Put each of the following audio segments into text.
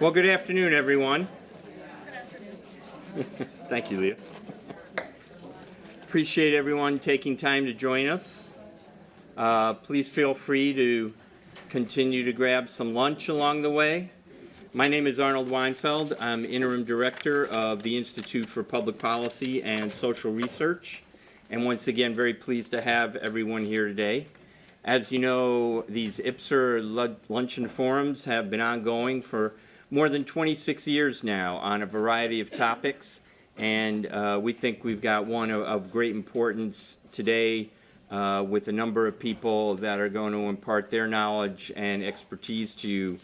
Well, good afternoon, everyone. Thank you, Leah. Appreciate everyone taking time to join us. Please feel free to continue to grab some lunch along the way. My name is Arnold Weinfeld. I'm Interim Director of the Institute for Public Policy and Social Research. And once again, very pleased to have everyone here today. As you know, these IPPSR luncheon forums have been ongoing for more than 26 years now on a variety of topics. And we think we've got one of great importance today with a number of people that are going to impart their knowledge and expertise to you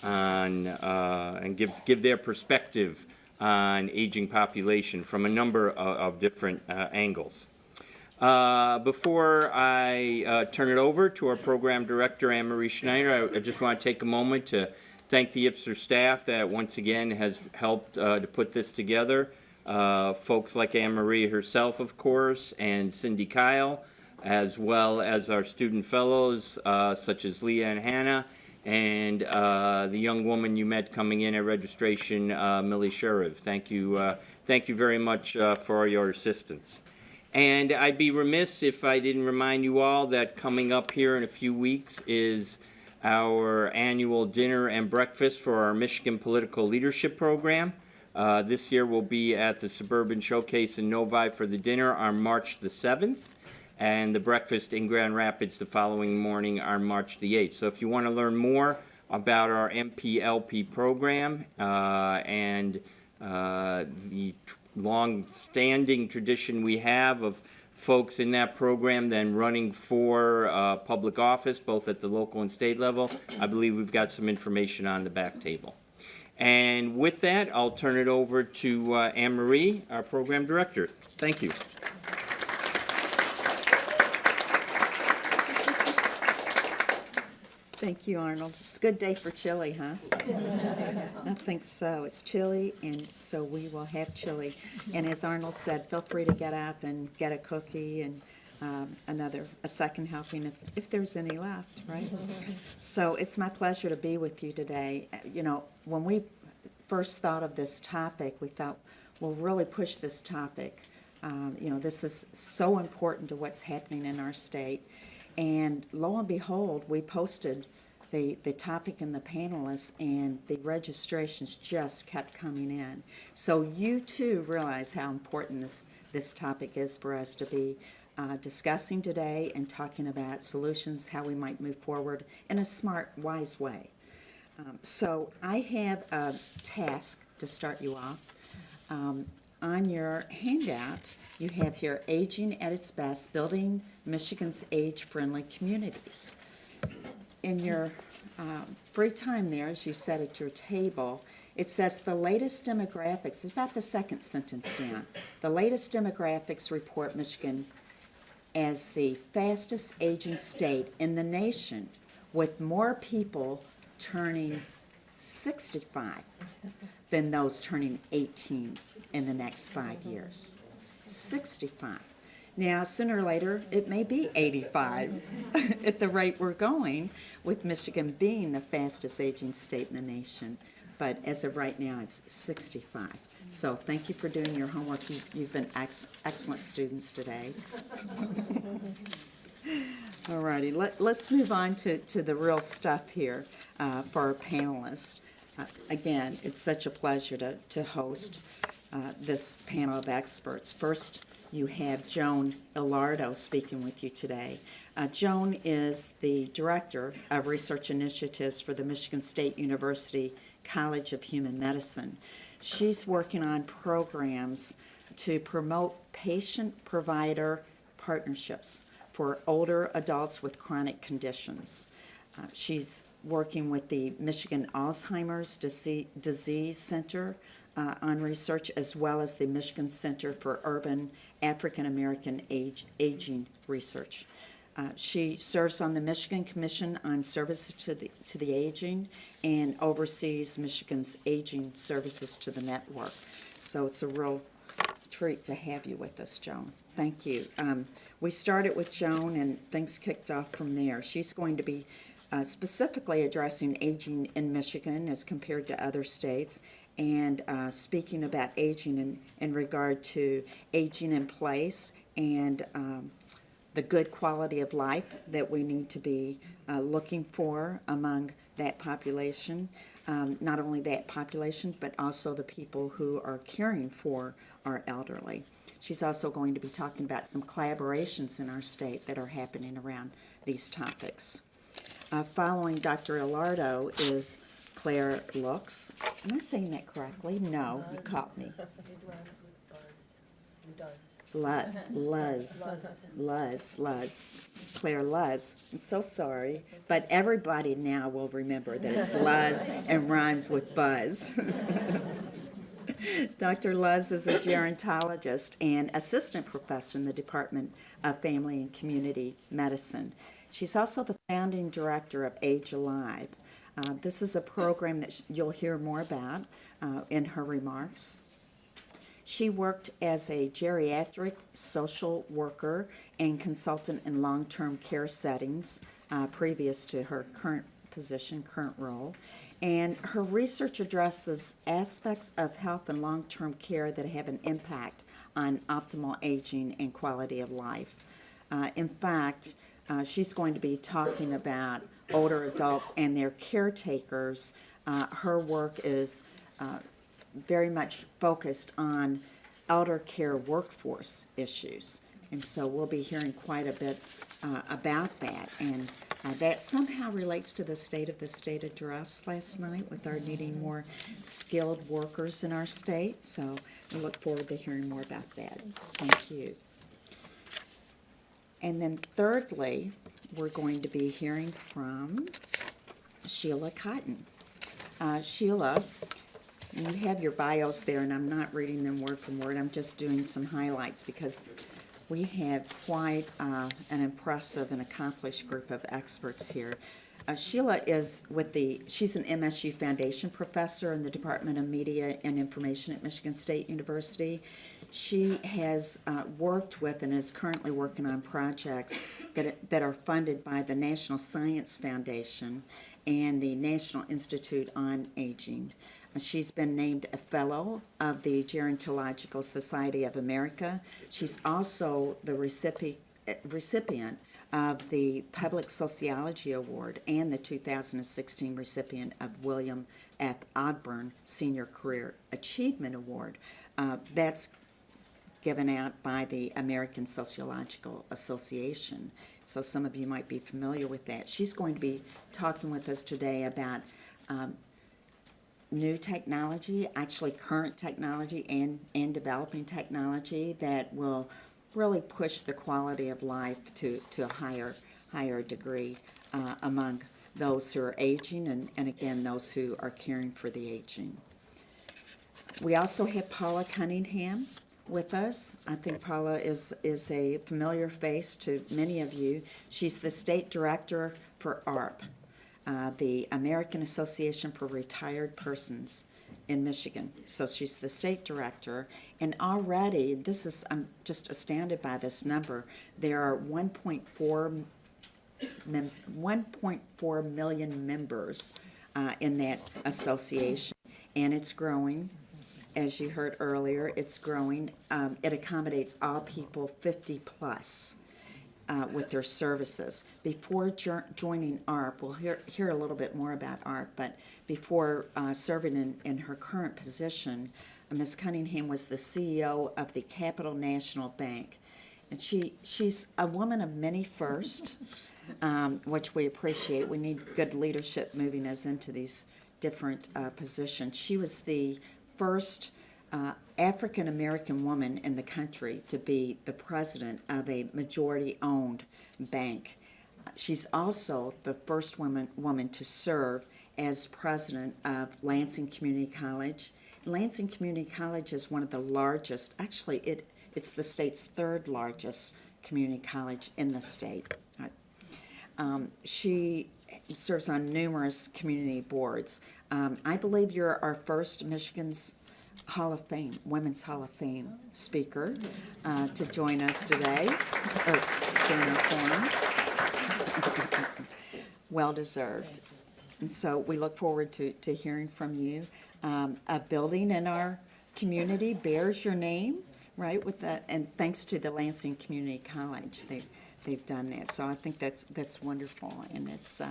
on and give their perspective on aging population from a number of different angles. Before I turn it over to our program director, Anne-Marie Schneider, I just want to take a moment to thank the IPPSR staff that once again has helped to put this together. Folks like Anne-Marie herself, of course, and Cindy Kyle, as well as our student fellows such as Leah and Hannah, and the young woman you met coming in at registration, Millie Sheriff. Thank you very much for your assistance. And I'd be remiss if I didn't remind you all that coming up here in a few weeks is our annual dinner and breakfast for our Michigan Political Leadership Program. This year we'll be at the Suburban Showcase in Novi for the dinner on March the 7th, and the breakfast in Grand Rapids the following morning on March the 8th. So if you want to learn more about our MPLP program and the long-standing tradition we have of folks in that program then running for public office, both at the local and state level, I believe we've got some information on the back table. And with that, I'll turn it over to Anne-Marie, our program director. Thank you. Thank you, Arnold. It's a good day for chili, huh? I think so. It's chilly, and so we will have chili. And as Arnold said, feel free to get up and get a cookie and a second helping if there's any left, right? So it's my pleasure to be with you today. You know, when we first thought of this topic, we thought, we'll really push this topic. You know, this is so important to what's happening in our state. And lo and behold, we posted the topic and the panelists, and the registrations just kept coming in. So you too realize how important this topic is for us to be discussing today and talking about solutions, how we might move forward in a smart, wise way. So I have a task to start you off. On your handout, you have here Aging at its Best, Building Michigan's Age-Friendly Communities. In your free time there, as you sat at your table, it says the latest demographics, it's about the second sentence down, the latest demographics report Michigan as the fastest aging state in the nation, with more people turning 65 than those turning 18 in the next 5 years. 65. Now, sooner or later, it may be 85 at the rate we're going, with Michigan being the fastest aging state in the nation. But as of right now, it's 65. So thank you for doing your homework. You've been excellent students today. All righty, let's move on to the real stuff here for our panelists. Again, it's such a pleasure to host this panel of experts. First, you have Joan Ilardo speaking with you today. Joan is the Director of Research Initiatives for the Michigan State University College of Human Medicine. She's working on programs to promote patient-provider partnerships for older adults with chronic conditions. She's working with the Michigan Alzheimer's Disease Center on research, as well as the Michigan Center for Urban African American Aging Research. She serves on the Michigan Commission on Services to the Aging and oversees Michigan's aging services to the network. So it's a real treat to have you with us, Joan. Thank you. We started with Joan and things kicked off from there. She's going to be specifically addressing aging in Michigan as compared to other states, and speaking about aging in regard to aging in place and the good quality of life that we need to be looking for among that population. Not only that population, but also the people who are caring for our elderly. She's also going to be talking about some collaborations in our state that are happening around these topics. Following Dr. Ilardo is Clare Lux. Am I saying that correctly? No, you caught me. It rhymes with buzz. Does. Luz. Claire Luz. I'm so sorry, but everybody now will remember that it's Luz and rhymes with buzz. Dr. Luz is a gerontologist and assistant professor in the Department of Family and Community Medicine. She's also the founding director of Age Alive. This is a program that you'll hear more about in her remarks. She worked as a geriatric social worker and consultant in long-term care settings previous to her current role. And her research addresses aspects of health and long-term care that have an impact on optimal aging and quality of life. In fact, she's going to be talking about older adults and their caretakers. Her work is very much focused on elder care workforce issues. And so we'll be hearing quite a bit about that. And that somehow relates to the State of the State address last night with our needing more skilled workers in our state. So we look forward to hearing more about that. Thank you. And then thirdly, we're going to be hearing from Sheila Cotton. Sheila, you have your bios there, and I'm not reading them word for word. I'm just doing some highlights because we have quite an impressive and accomplished group of experts here. Sheila is she's an MSU Foundation professor in the Department of Media and Information at Michigan State University. She has worked with and is currently working on projects that are funded by the National Science Foundation and the National Institute on Aging. She's been named a Fellow of the Gerontological Society of America. She's also the recipient of the Public Sociology Award and the 2016 recipient of William F. Ogburn Senior Career Achievement Award. That's given out by the American Sociological Association. So some of you might be familiar with that. She's going to be talking with us today about new technology, actually current technology and developing technology that will really push the quality of life to a higher degree among those who are aging and again, those who are caring for the aging. We also have Paula Cunningham with us. I think Paula is a familiar face to many of you. She's the state director for ARP, the American Association for Retired Persons in Michigan. So she's the state director, and already, I'm just astounded by this number, there are 1.4 million members in that association, and it's growing. As you heard earlier, it's growing. It accommodates all people 50 plus with their services. Before joining ARP, we'll hear a little bit more about ARP, but before serving in her current position, Ms. Cunningham was the CEO of the Capital National Bank. And she's a woman of many firsts, which we appreciate. We need good leadership moving us into these different positions. She was the first African-American woman in the country to be the president of a majority-owned bank. She's also the first woman to serve as president of Lansing Community College. Lansing Community College is one of the largest, actually it's the state's third largest community college in the state. She serves on numerous community boards. I believe you're our first Michigan's Women's Hall of Fame speaker to join us today, or during our forum. well-deserved. And so we look forward to hearing from you. A building in our community bears your name, right, with that, and thanks to the Lansing Community College, they've done that. So I think that's wonderful, and it's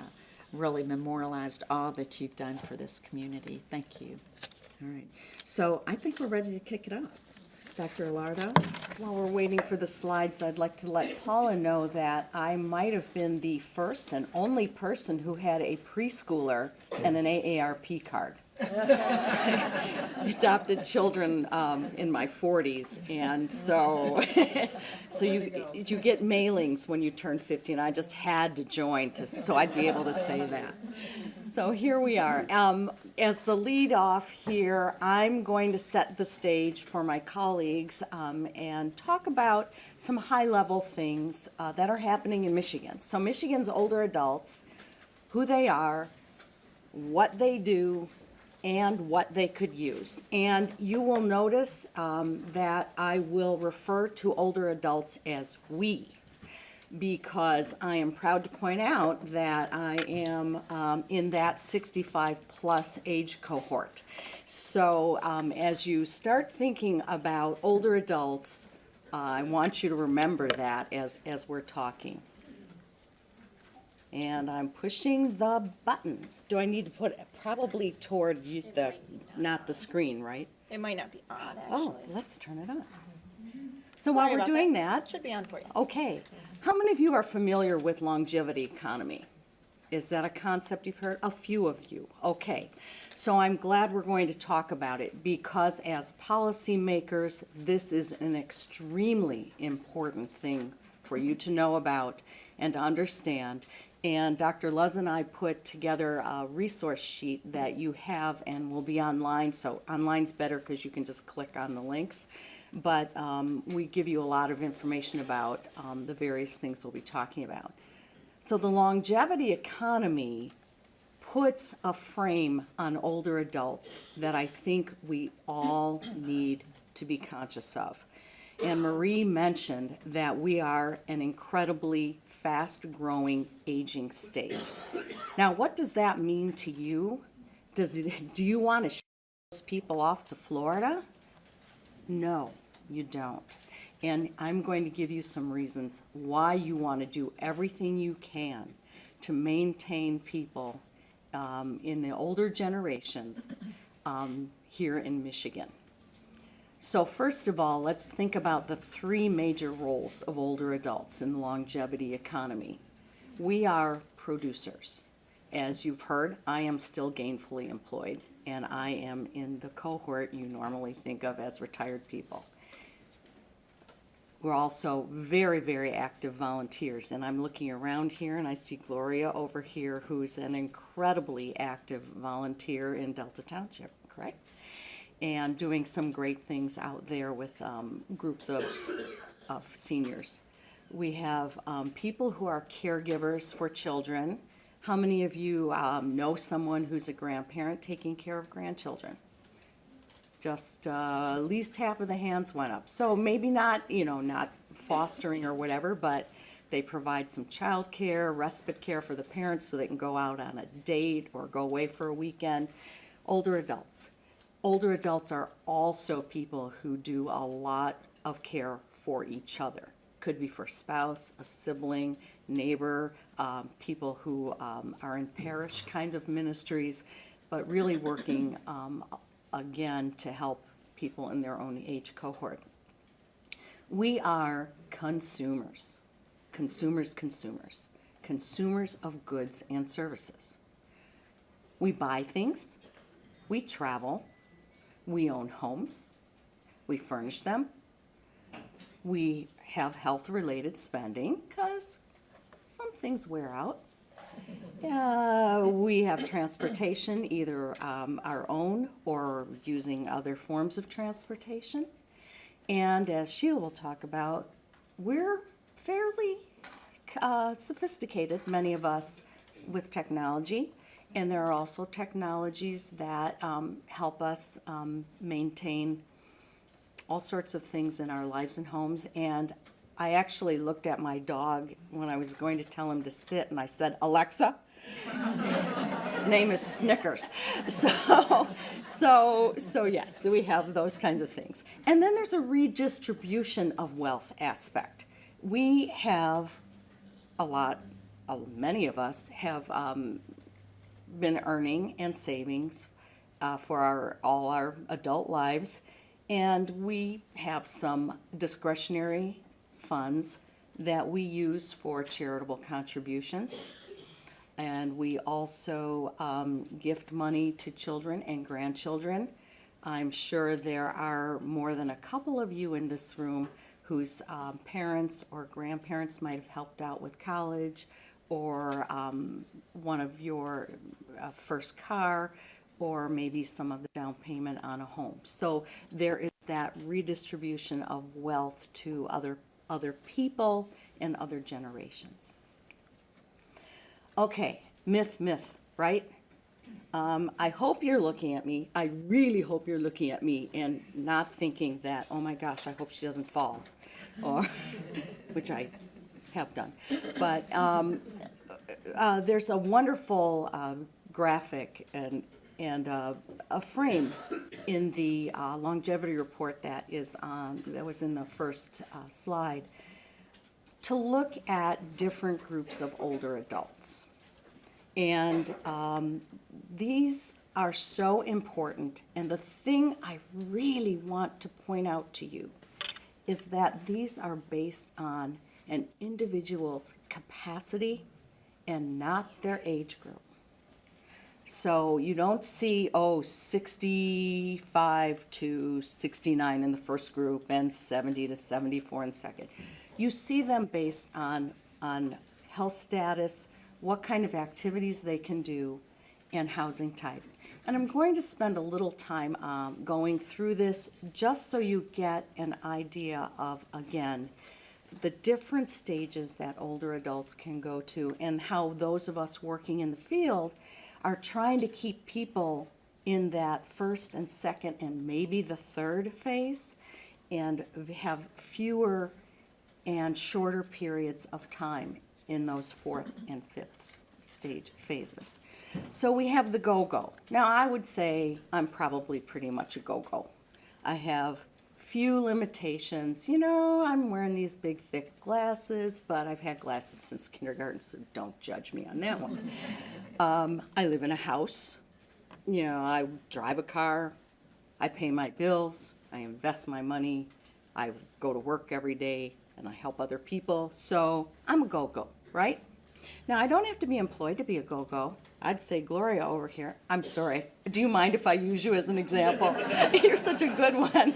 really memorialized all that you've done for this community. Thank you. All right. So I think we're ready to kick it off. Dr. Alardo? While we're waiting for the slides, I'd like to let Paula know that I might have been the first and only person who had a preschooler and an AARP card. Adopted children in my 40s, and so you get mailings when you turn 50, and I just had to join so I'd be able to say that. So here we are. As the lead off here, I'm going to set the stage for my colleagues and talk about some high-level things that are happening in Michigan. So Michigan's older adults, who they are, what they do, and what they could use. And you will notice that I will refer to older adults as we, because I am proud to point out that I am in that 65 plus age cohort. So as you start thinking about older adults, I want you to remember that as we're talking. And I'm pushing the button. Do I need to put it probably toward not the screen, right? It might not be on, actually. Oh, let's turn it on. So while we're doing that, Should be on for you. okay, how many of you are familiar with longevity economy? Is that a concept you've heard? A few of you, okay. So I'm glad we're going to talk about it because as policymakers, this is an extremely important thing for you to know about and to understand. And Dr. Luz and I put together a resource sheet that you have and will be online. So online's better because you can just click on the links. But we give you a lot of information about the various things we'll be talking about. So the longevity economy puts a frame on older adults that I think we all need to be conscious of. And Marie mentioned that we are an incredibly fast-growing, aging state. Now, what does that mean to you? Do you want to ship those people off to Florida? No, you don't. And I'm going to give you some reasons why you want to do everything you can to maintain people in the older generations here in Michigan. So first of all, let's think about the three major roles of older adults in the longevity economy. We are producers. As you've heard, I am still gainfully employed, and I am in the cohort you normally think of as retired people. We're also very, very active volunteers, and I'm looking around here and I see Gloria over here, who's an incredibly active volunteer in Delta Township, correct? And doing some great things out there with groups of seniors. We have people who are caregivers for children. How many of you know someone who's a grandparent taking care of grandchildren? Just at least half of the hands went up. So maybe not, not fostering or whatever, but they provide some child care, respite care for the parents so they can go out on a date or go away for a weekend. Older adults. Older adults are also people who do a lot of care for each other. Could be for a spouse, a sibling, neighbor, people who are in parish kind of ministries, but really working, again, to help people in their own age cohort. We are consumers, consumers of goods and services. We buy things, we travel, we own homes, we furnish them, we have health-related spending because some things wear out. We have transportation, either our own or using other forms of transportation. And as Sheila will talk about, we're fairly sophisticated, many of us, with technology. And there are also technologies that help us maintain all sorts of things in our lives and homes. And I actually looked at my dog when I was going to tell him to sit, and I said, "Alexa, His name is Snickers. So yes, we have those kinds of things. And then there's a redistribution of wealth aspect. We have many of us have been earning and savings for all our adult lives, and we have some discretionary funds that we use for charitable contributions. And we also gift money to children and grandchildren. I'm sure there are more than a couple of you in this room whose parents or grandparents might have helped out with college, or one of your first car, or maybe some of the down payment on a home. So there is that redistribution of wealth to other people and other generations. Okay, myth, right? I hope you're looking at me. I really hope you're looking at me and not thinking that, oh my gosh, I hope she doesn't fall, or which I have done. But there's a wonderful graphic and a frame in the longevity report that was in the first slide, to look at different groups of older adults. And these are so important. And the thing I really want to point out to you is that these are based on an individual's capacity and not their age group. So you don't see, 65 to 69 in the first group and 70 to 74 in the second. You see them based on health status, what kind of activities they can do, and housing type. And I'm going to spend a little time going through this just so you get an idea of, again, the different stages that older adults can go to, and how those of us working in the field are trying to keep people in that first and second and maybe the third phase, and have fewer and shorter periods of time in those fourth and fifth stage phases. So we have the go-go. Now I would say I'm probably pretty much a go-go. I have few limitations. I'm wearing these big thick glasses, but I've had glasses since kindergarten, so don't judge me on that one. I live in a house. I drive a car. I pay my bills. I invest my money. I go to work every day, and I help other people. So I'm a go-go, right? Now, I don't have to be employed to be a go-go. I'd say Gloria over here. I'm sorry. Do you mind if I use you as an example? You're such a good one.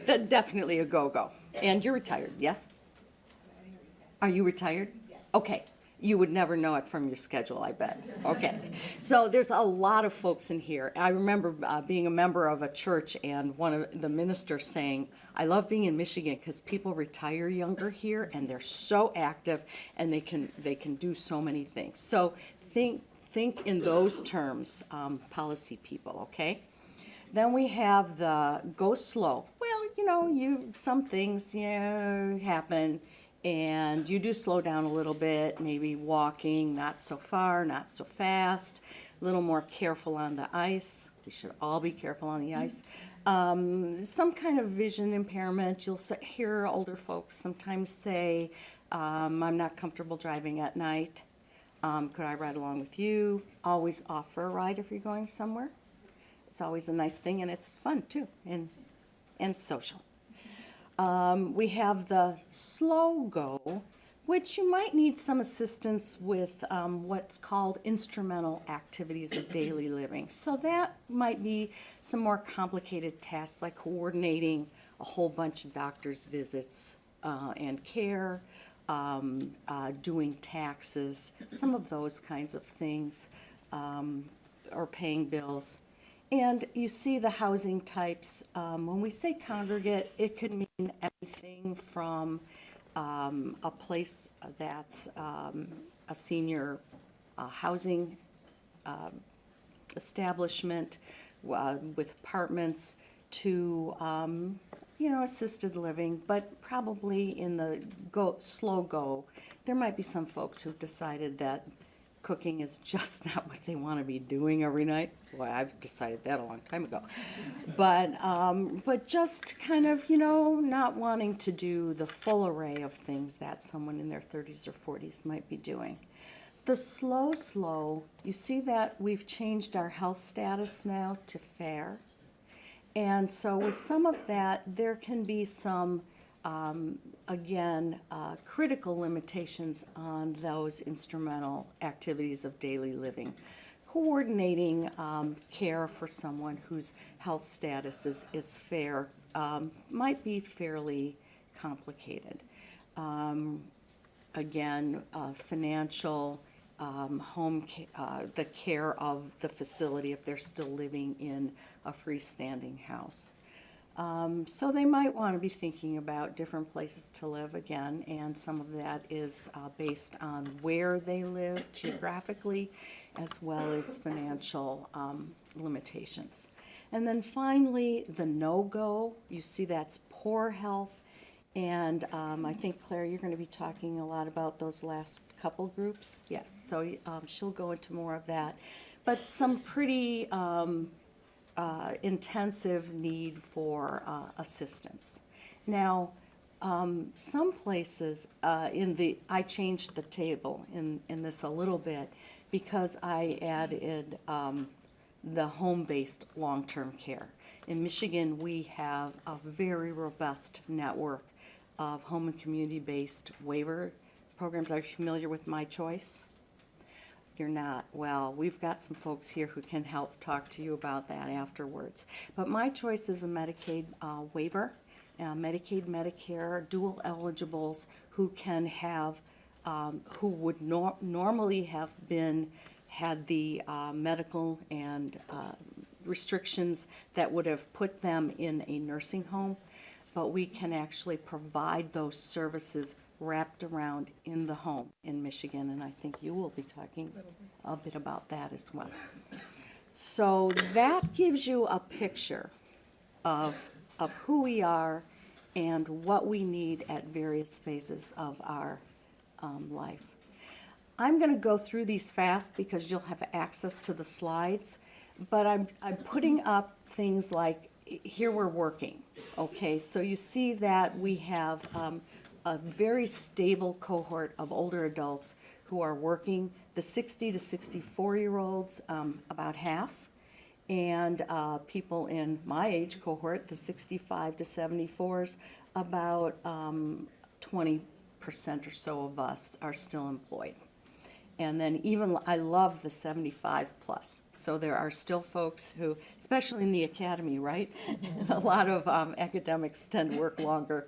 Definitely a go-go. And you're retired, yes? Are you retired? Yes. Okay. You would never know it from your schedule, I bet. Okay. So there's a lot of folks in here. I remember being a member of a church and one of the ministers saying, I love being in Michigan because people retire younger here and they're so active and they can do so many things. So think in those terms, policy people, okay? Then we have the go slow. Well, some things happen, and you do slow down a little bit, maybe walking, not so far, not so fast, a little more careful on the ice. We should all be careful on the ice. Some kind of vision impairment. You'll hear older folks sometimes say, I'm not comfortable driving at night. Could I ride along with you? Always offer a ride if you're going somewhere. It's always a nice thing, and it's fun too, and social. We have the slow go, which you might need some assistance with what's called instrumental activities of daily living. So that might be some more complicated tasks like coordinating a whole bunch of doctor's visits and care, doing taxes, some of those kinds of things, or paying bills. And you see the housing types. When we say congregate, it could mean anything from a place that's a senior housing establishment with apartments to assisted living, but probably in the slow go, there might be some folks who've decided that cooking is just not what they want to be doing every night. Well, I've decided that a long time ago. But just kind of, not wanting to do the full array of things that someone in their 30s or 40s might be doing. The slow, you see that we've changed our health status now to fair. And so with some of that, there can be some, critical limitations on those instrumental activities of daily living. Coordinating care for someone whose health status is fair might be fairly complicated. Financial, the care of the facility if they're still living in a freestanding house. So they might want to be thinking about different places to live again, and some of that is based on where they live geographically as well as financial limitations. And then finally, the no-go, you see that's poor health, and I think, Claire, you're going to be talking a lot about those last couple groups. Yes, so she'll go into more of that. But some pretty intensive need for assistance. Now, some places I changed the table in this a little bit because I added the home-based long-term care. In Michigan, we have a very robust network of home and community-based waiver programs. Are you familiar with My Choice? You're not. Well, we've got some folks here who can help talk to you about that afterwards. But My Choice is a Medicaid waiver, Medicaid, Medicare, dual eligibles who can have, who would normally have had the medical and restrictions that would have put them in a nursing home, but we can actually provide those services wrapped around in the home in Michigan, and I think you will be talking a bit about that as well. So that gives you a picture of who we are and what we need at various phases of our life. I'm going to go through these fast because you'll have access to the slides, but I'm putting up things like, here we're working, okay? So you see that we have a very stable cohort of older adults who are working, the 60 to 64-year-olds, about half, and people in my age cohort, the 65 to 74s, about 20% or so of us are still employed. And then even, I love the 75 plus. So there are still folks who, especially in the academy, right? A lot of academics tend to work longer.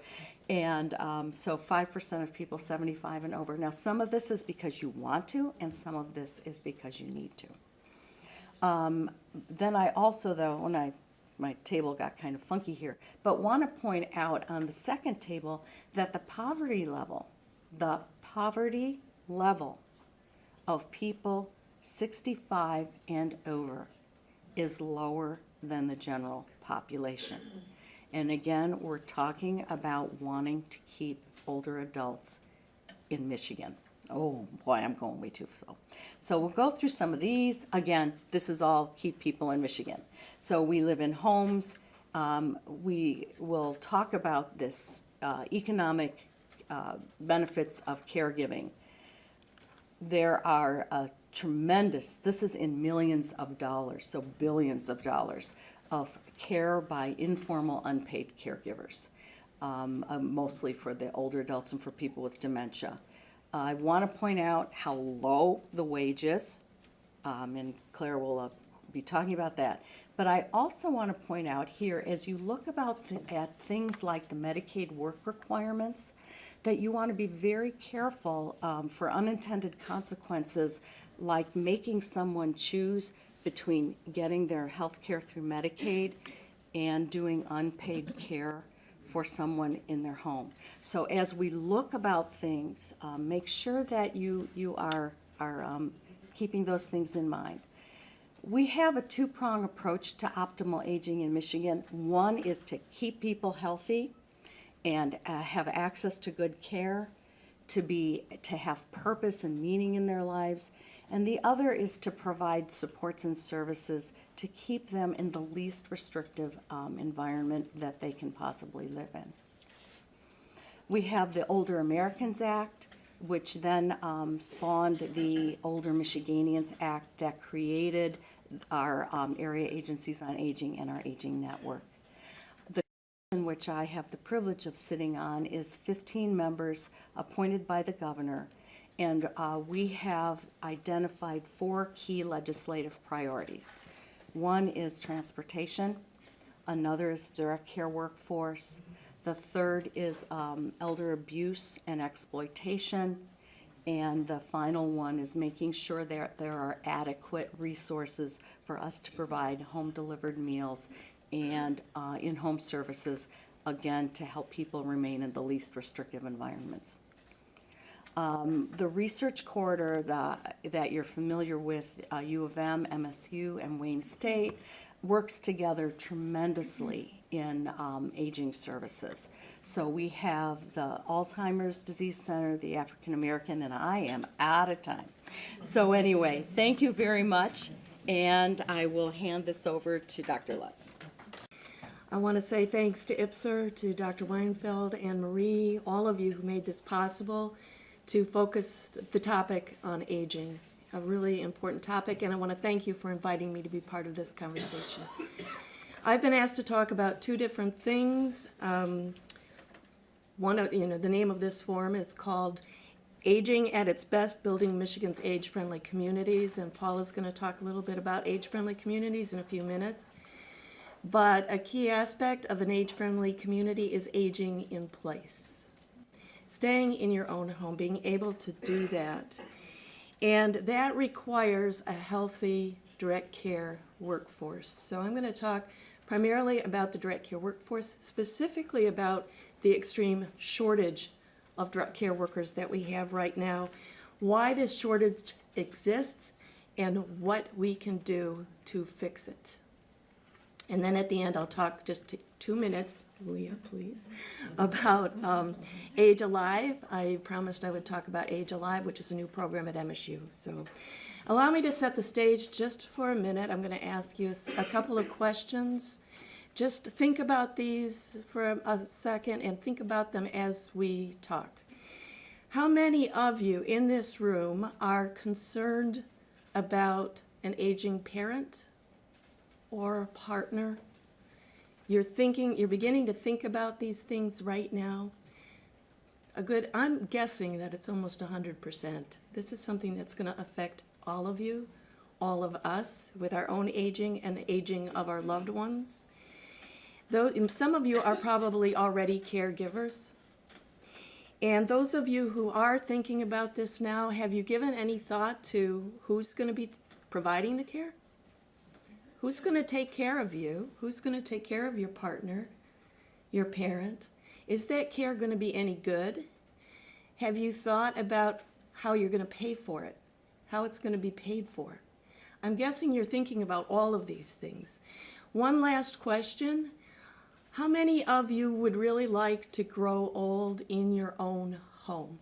And so 5% of people 75 and over. Now, some of this is because you want to, and some of this is because you need to. Then I also, though, my table got kind of funky here, but want to point out on the second table that the poverty level of people 65 and over is lower than the general population. And again, we're talking about wanting to keep older adults in Michigan. Oh boy, I'm going way too slow. So we'll go through some of these. Again, this is all keep people in Michigan. So we live in homes. We will talk about this economic benefits of caregiving. There are this is in millions of dollars, so billions of dollars of care by informal unpaid caregivers, mostly for the older adults and for people with dementia. I want to point out how low the wage is, and Claire will be talking about that. But I also want to point out here, as you look at things like the Medicaid work requirements, that you want to be very careful for unintended consequences, like making someone choose between getting their health care through Medicaid and doing unpaid care for someone in their home. So as we look about things, make sure that you are keeping those things in mind. We have a two-prong approach to optimal aging in Michigan. One is to keep people healthy and have access to good care, to have purpose and meaning in their lives. And the other is to provide supports and services to keep them in the least restrictive environment that they can possibly live in. We have the Older Americans Act, which then spawned the Older Michiganians Act that created our area agencies on aging and our aging network. The in which I have the privilege of sitting on is 15 members appointed by the governor, and we have identified 4 key legislative priorities. One is transportation, another is direct care workforce, the third is elder abuse and exploitation, and the final one is making sure that there are adequate resources for us to provide home-delivered meals and in-home services, again, to help people remain in the least restrictive environments. The research corridor that you're familiar with, U of M, MSU, and Wayne State, works together tremendously in aging services. So we have the Alzheimer's Disease Center, the African American, and I am out of time. So anyway, thank you very much, and I will hand this over to Dr. Les. I want to say thanks to IPPSR, to Dr. Weinfeld and Marie, all of you who made this possible to focus the topic on aging, a really important topic, and I want to thank you for inviting me to be part of this conversation. I've been asked to talk about 2 different things. One of, the name of this forum is called Aging at its Best, Building Michigan's Age-Friendly Communities, and Paul is going to talk a little bit about age-friendly communities in a few minutes. But a key aspect of an age-friendly community is aging in place. Staying in your own home, being able to do that. And that requires a healthy direct care workforce. So I'm going to talk primarily about the direct care workforce, specifically about the extreme shortage of direct care workers that we have right now, why this shortage exists, and what we can do to fix it. And then at the end, I'll talk just 2 minutes, Leah, please, about Age Alive. I promised I would talk about Age Alive, which is a new program at MSU. So allow me to set the stage just for a minute. I'm going to ask you a couple of questions. Just think about these for a second and think about them as we talk. How many of you in this room are concerned about an aging parent or a partner? You're beginning to think about these things right now. I'm guessing that it's almost 100%. This is something that's going to affect all of you, all of us, with our own aging and aging of our loved ones. Though some of you are probably already caregivers. And those of you who are thinking about this now, have you given any thought to who's going to be providing the care? Who's going to take care of you? Who's going to take care of your partner, your parent? Is that care going to be any good? Have you thought about how you're going to pay for it? How it's going to be paid for? I'm guessing you're thinking about all of these things. One last question. How many of you would really like to grow old in your own home?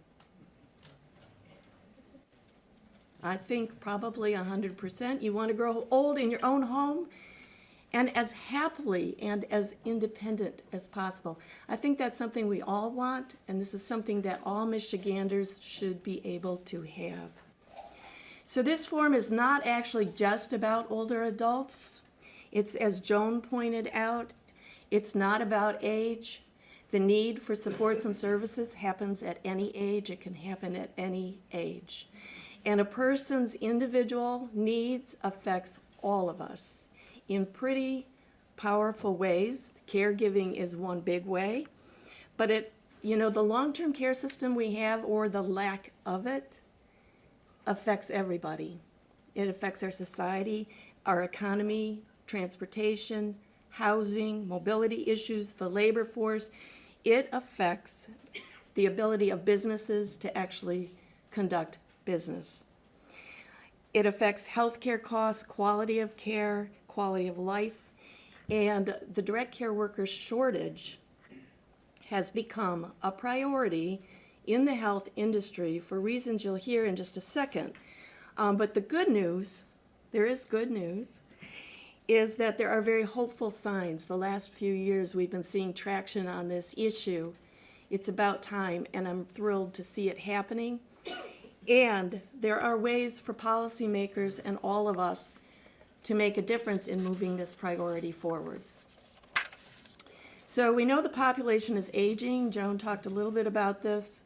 I think probably 100%. You want to grow old in your own home and as happily and as independent as possible. I think that's something we all want, and this is something that all Michiganders should be able to have. So this forum is not actually just about older adults. It's, as Joan pointed out, it's not about age. The need for supports and services happens at any age. It can happen at any age. And a person's individual needs affects all of us in pretty powerful ways. Caregiving is one big way. But the long-term care system we have, or the lack of it, affects everybody. It affects our society, our economy, transportation, housing, mobility issues, the labor force. It affects the ability of businesses to actually conduct business. It affects healthcare costs, quality of care, quality of life, and the direct care worker shortage has become a priority in the health industry for reasons you'll hear in just a second. But the good news, there is good news, is that there are very hopeful signs. The last few years we've been seeing traction on this issue. It's about time, and I'm thrilled to see it happening. And there are ways for policymakers and all of us to make a difference in moving this priority forward. So we know the population is aging. Joan talked a little bit about this.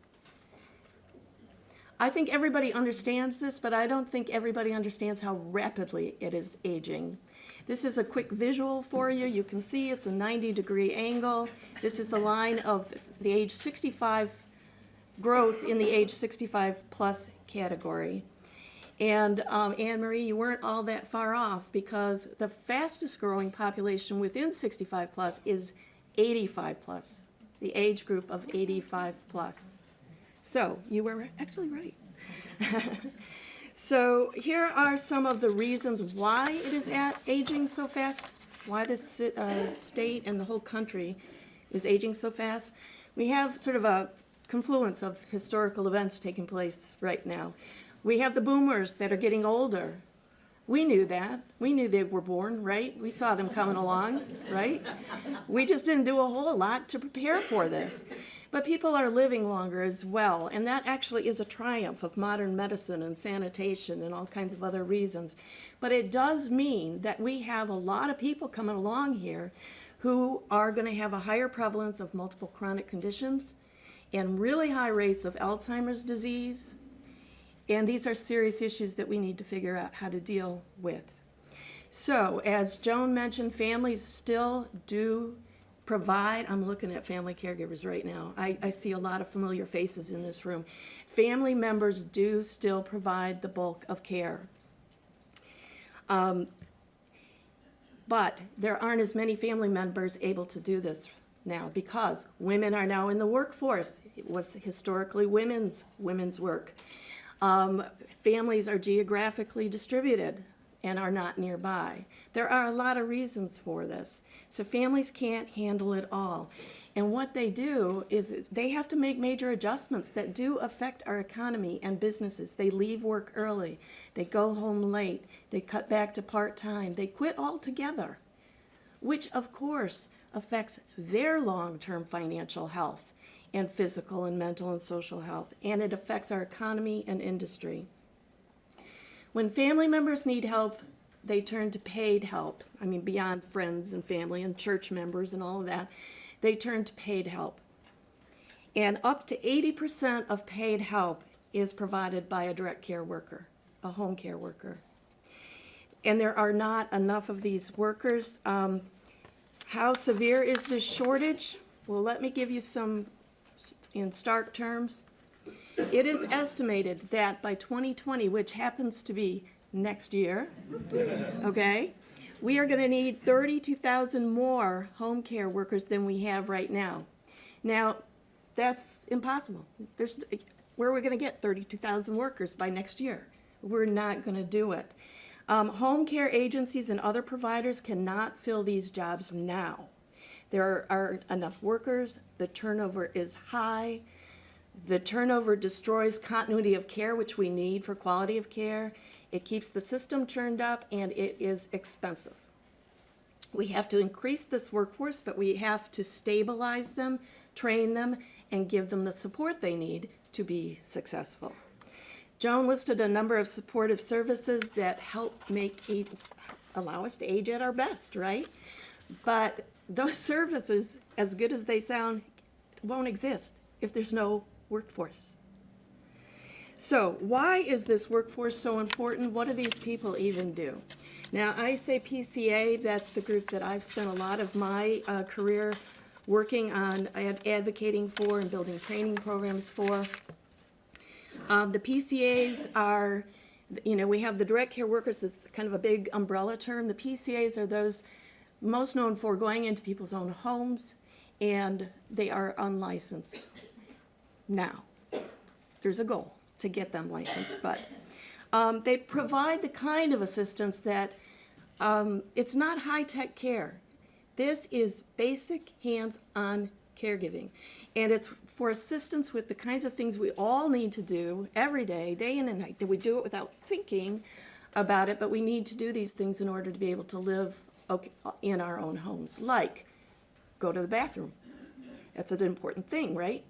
I think everybody understands this, but I don't think everybody understands how rapidly it is aging. This is a quick visual for you. You can see it's a 90-degree angle. This is the line of the age 65 growth in the age 65 plus category. And Anne Marie, you weren't all that far off, because the fastest growing population within 65 plus is 85 plus, the age group of 85 plus. So you were actually right. So here are some of the reasons why it is aging so fast, why this state and the whole country is aging so fast. We have sort of a confluence of historical events taking place right now. We have the boomers that are getting older. We knew that. We knew they were born, right? We saw them coming along, right? We just didn't do a whole lot to prepare for this. But people are living longer as well, and that actually is a triumph of modern medicine and sanitation and all kinds of other reasons. But it does mean that we have a lot of people coming along here who are going to have a higher prevalence of multiple chronic conditions and really high rates of Alzheimer's disease. And these are serious issues that we need to figure out how to deal with. So, as Joan mentioned, families still do provide, I'm looking at family caregivers right now. I see a lot of familiar faces in this room. Family members do still provide the bulk of care. But there aren't as many family members able to do this now, because women are now in the workforce. It was historically women's work. Families are geographically distributed and are not nearby. There are a lot of reasons for this. So families can't handle it all. And what they do is they have to make major adjustments that do affect our economy and businesses. They leave work early. They go home late. They cut back to part-time. They quit altogether, which of course affects their long-term financial health and physical and mental and social health. And it affects our economy and industry. When family members need help, they turn to paid help. I mean, beyond friends and family and church members and all of that, they turn to paid help. And up to 80% of paid help is provided by a direct care worker, a home care worker. And there are not enough of these workers. How severe is this shortage? Well, let me give you some in stark terms. It is estimated that by 2020, which happens to be next year, okay, we are going to need 32,000 more home care workers than we have right now. Now, that's impossible. Where are we going to get 32,000 workers by next year? We're not going to do it. Home care agencies and other providers cannot fill these jobs now. There aren't enough workers. The turnover is high. The turnover destroys continuity of care, which we need for quality of care. It keeps the system turned up, and it is expensive. We have to increase this workforce, but we have to stabilize them, train them, and give them the support they need to be successful. Joan listed a number of supportive services that help allow us to age at our best, right? But those services, as good as they sound, won't exist if there's no workforce. So why is this workforce so important? What do these people even do? Now, I say PCA, that's the group that I've spent a lot of my career working on, advocating for and building training programs for. The PCAs are, we have the direct care workers, it's kind of a big umbrella term. The PCAs are those most known for going into people's own homes, and they are unlicensed. Now, there's a goal to get them licensed, but They provide the kind of assistance that it's not high-tech care. This is basic hands-on caregiving. And it's for assistance with the kinds of things we all need to do every day, day in and night. We do it without thinking about it, but we need to do these things in order to be able to live in our own homes, like go to the bathroom. That's an important thing, right?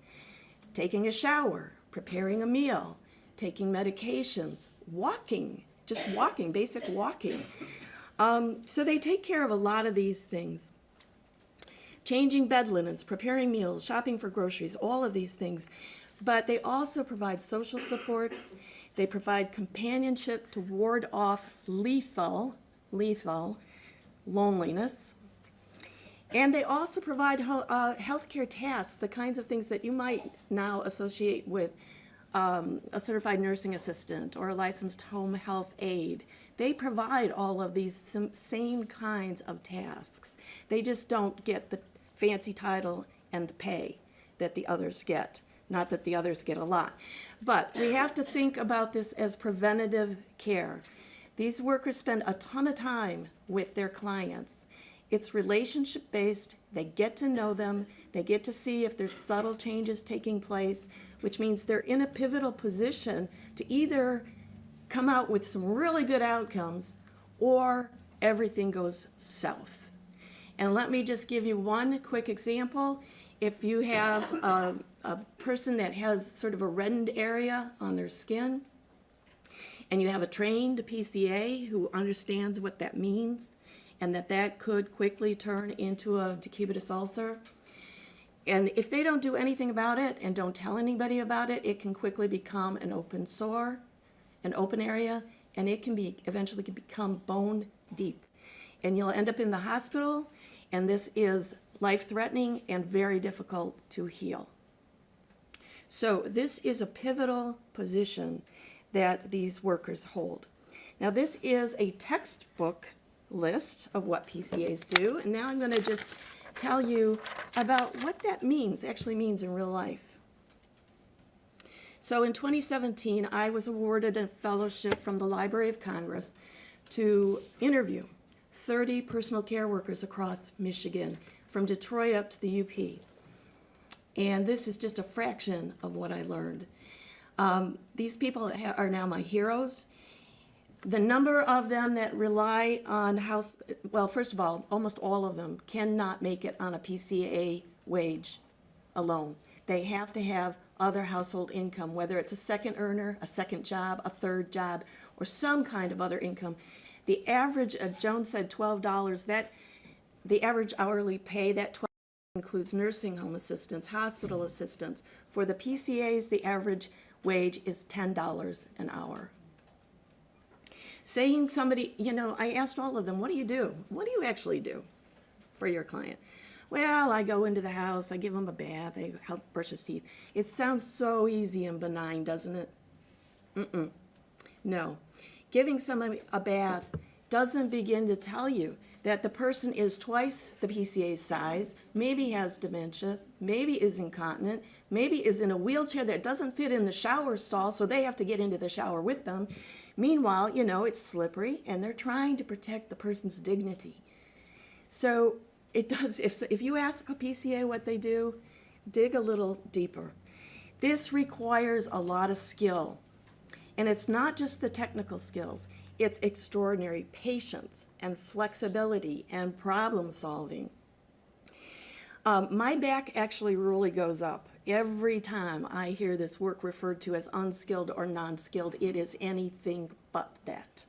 Taking a shower, preparing a meal, taking medications, walking, just walking, basic walking. So they take care of a lot of these things. Changing bed linens, preparing meals, shopping for groceries, all of these things. But they also provide social supports. They provide companionship to ward off lethal loneliness. And they also provide healthcare tasks, the kinds of things that you might now associate with a certified nursing assistant or a licensed home health aide. They provide all of these same kinds of tasks. They just don't get the fancy title and the pay that the others get. Not that the others get a lot. But we have to think about this as preventative care. These workers spend a ton of time with their clients. It's relationship-based. They get to know them. They get to see if there's subtle changes taking place, which means they're in a pivotal position to either come out with some really good outcomes or everything goes south. And let me just give you one quick example. If you have a person that has sort of a reddened area on their skin, and you have a trained PCA who understands what that means, and that could quickly turn into a decubitus ulcer, and if they don't do anything about it and don't tell anybody about it, it can quickly become an open sore, an open area, and it can eventually become bone deep. And you'll end up in the hospital, and this is life-threatening and very difficult to heal. So this is a pivotal position that these workers hold. Now this is a textbook list of what PCAs do, and now I'm going to just tell you about what that actually means in real life. So in 2017, I was awarded a fellowship from the Library of Congress to interview 30 personal care workers across Michigan, from Detroit up to the UP. And this is just a fraction of what I learned. These people are now my heroes. The number of them that rely on well, first of all, almost all of them cannot make it on a PCA wage alone. They have to have other household income, whether it's a second earner, a second job, a third job, or some kind of other income. The average, Joan said $12, the average hourly pay, that $12 includes nursing home assistants, hospital assistants. For the PCAs, the average wage is $10 an hour. Saying somebody, I asked all of them, what do you do? What do you actually do for your client? Well, I go into the house, I give him a bath, I help brush his teeth. It sounds so easy and benign, doesn't it? No. Giving somebody a bath doesn't begin to tell you that the person is twice the PCA's size, maybe has dementia, maybe is incontinent, maybe is in a wheelchair that doesn't fit in the shower stall, so they have to get into the shower with them. Meanwhile, it's slippery, and they're trying to protect the person's dignity. So it does, if you ask a PCA what they do, dig a little deeper. This requires a lot of skill. And it's not just the technical skills, it's extraordinary patience and flexibility and problem solving. My back actually really goes up every time I hear this work referred to as unskilled or non-skilled. It is anything but that.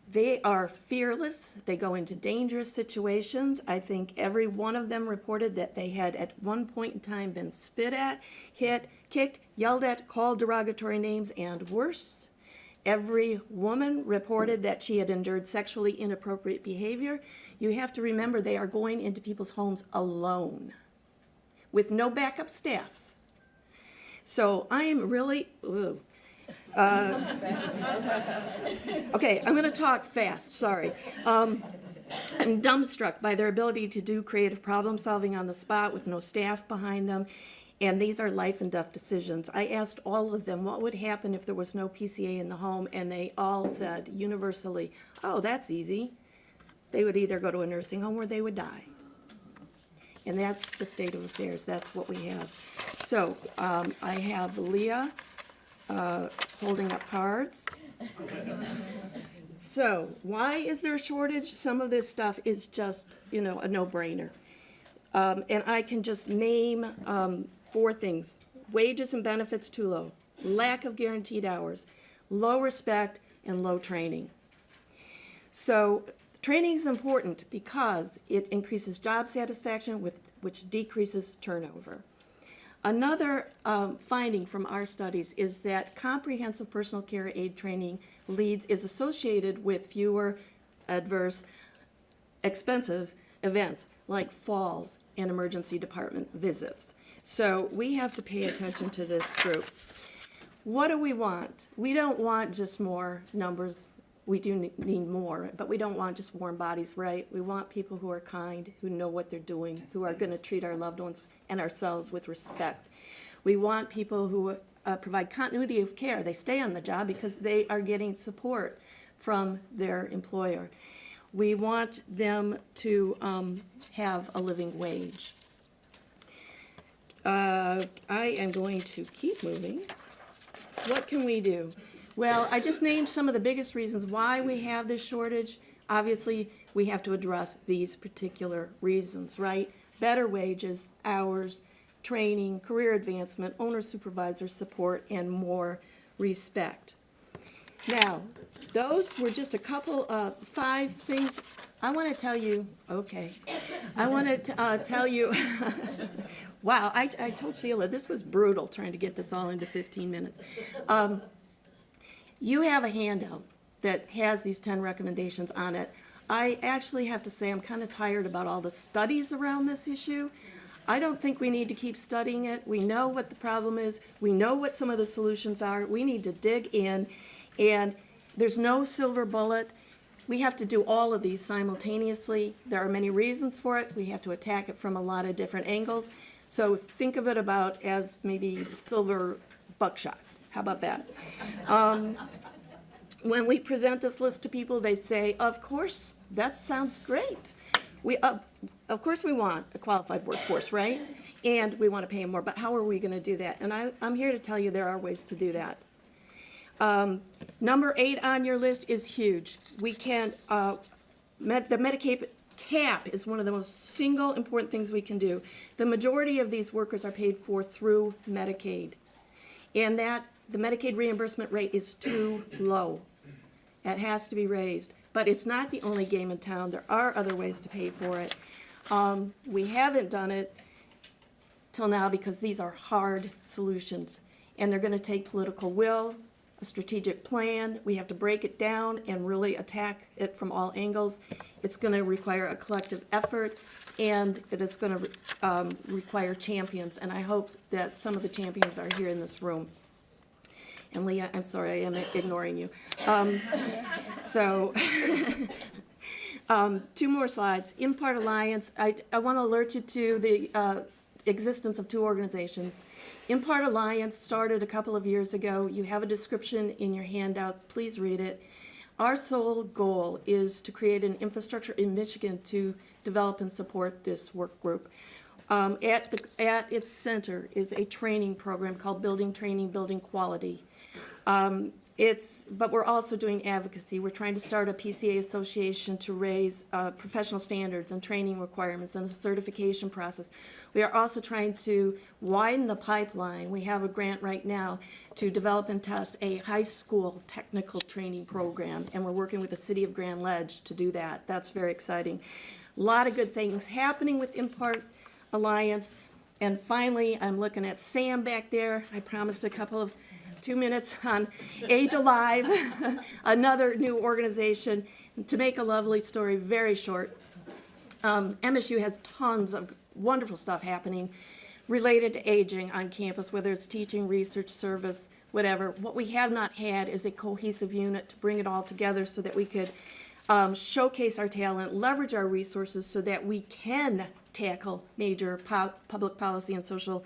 They are fearless. They go into dangerous situations. I think every one of them reported that they had at one point in time been spit at, hit, kicked, yelled at, called derogatory names, and worse. Every woman reported that she had endured sexually inappropriate behavior. You have to remember they are going into people's homes alone with no backup staff. So I am really, okay, I'm going to talk fast, sorry. I'm dumbstruck by their ability to do creative problem solving on the spot with no staff behind them. And these are life and death decisions. I asked all of them what would happen if there was no PCA in the home, and they all said universally, oh, that's easy. They would either go to a nursing home or they would die. And that's the state of affairs. That's what we have. So I have Leah holding up cards. So why is there a shortage? Some of this stuff is just, a no-brainer. And I can just name 4 things. Wages and benefits too low, lack of guaranteed hours, low respect, and low training. So training is important because it increases job satisfaction, which decreases turnover. Another finding from our studies is that comprehensive personal care aid training is associated with fewer adverse, expensive events like falls and emergency department visits. So we have to pay attention to this group. What do we want? We don't want just more numbers. We do need more, but we don't want just warm bodies, right? We want people who are kind, who know what they're doing, who are going to treat our loved ones and ourselves with respect. We want people who provide continuity of care. They stay on the job because they are getting support from their employer. We want them to have a living wage. I am going to keep moving. What can we do? Well, I just named some of the biggest reasons why we have this shortage. Obviously, we have to address these particular reasons, right? Better wages, hours, training, career advancement, owner-supervisor support, and more respect. Now, those were just a couple of 5 things. I want to tell you, tell you, wow, I told Sheila this was brutal trying to get this all into 15 minutes. You have a handout that has these 10 recommendations on it. I actually have to say I'm kind of tired about all the studies around this issue. I don't think we need to keep studying it. We know what the problem is. We know what some of the solutions are. We need to dig in, and there's no silver bullet. We have to do all of these simultaneously. There are many reasons for it. We have to attack it from a lot of different angles. So think of it about as maybe silver buckshot. How about that? When we present this list to people, they say, of course, that sounds great. Of course we want a qualified workforce, right? And we want to pay them more, but how are we going to do that? And I'm here to tell you there are ways to do that. Number 8 on your list is huge. We can, the Medicaid cap is one of the most single important things we can do. The majority of these workers are paid for through Medicaid. And the Medicaid reimbursement rate is too low. It has to be raised. But it's not the only game in town. There are other ways to pay for it. We haven't done it till now because these are hard solutions. And they're going to take political will, a strategic plan. We have to break it down and really attack it from all angles. It's going to require a collective effort, and it is going to require champions. And I hope that some of the champions are here in this room. And Leah, I'm sorry, I am ignoring you. 2 more slides. IMPART Alliance, I want to alert you to the existence of 2 organizations. IMPART Alliance started a couple of years ago. You have a description in your handouts. Please read it. Our sole goal is to create an infrastructure in Michigan to develop and support this work group. At its center is a training program called Building Training, Building Quality. But we're also doing advocacy. We're trying to start a PCA association to raise professional standards and training requirements and the certification process. We are also trying to widen the pipeline. We have a grant right now to develop and test a high school technical training program, and we're working with the city of Grand Ledge to do that. That's very exciting. A lot of good things happening with IMPART Alliance. And finally, I'm looking at Sam back there. I promised a couple of 2 minutes on Age Alive, another new organization. To make a lovely story very short, MSU has tons of wonderful stuff happening related to aging on campus, whether it's teaching, research, service, whatever. What we have not had is a cohesive unit to bring it all together so that we could showcase our talent, leverage our resources so that we can tackle major public policy and social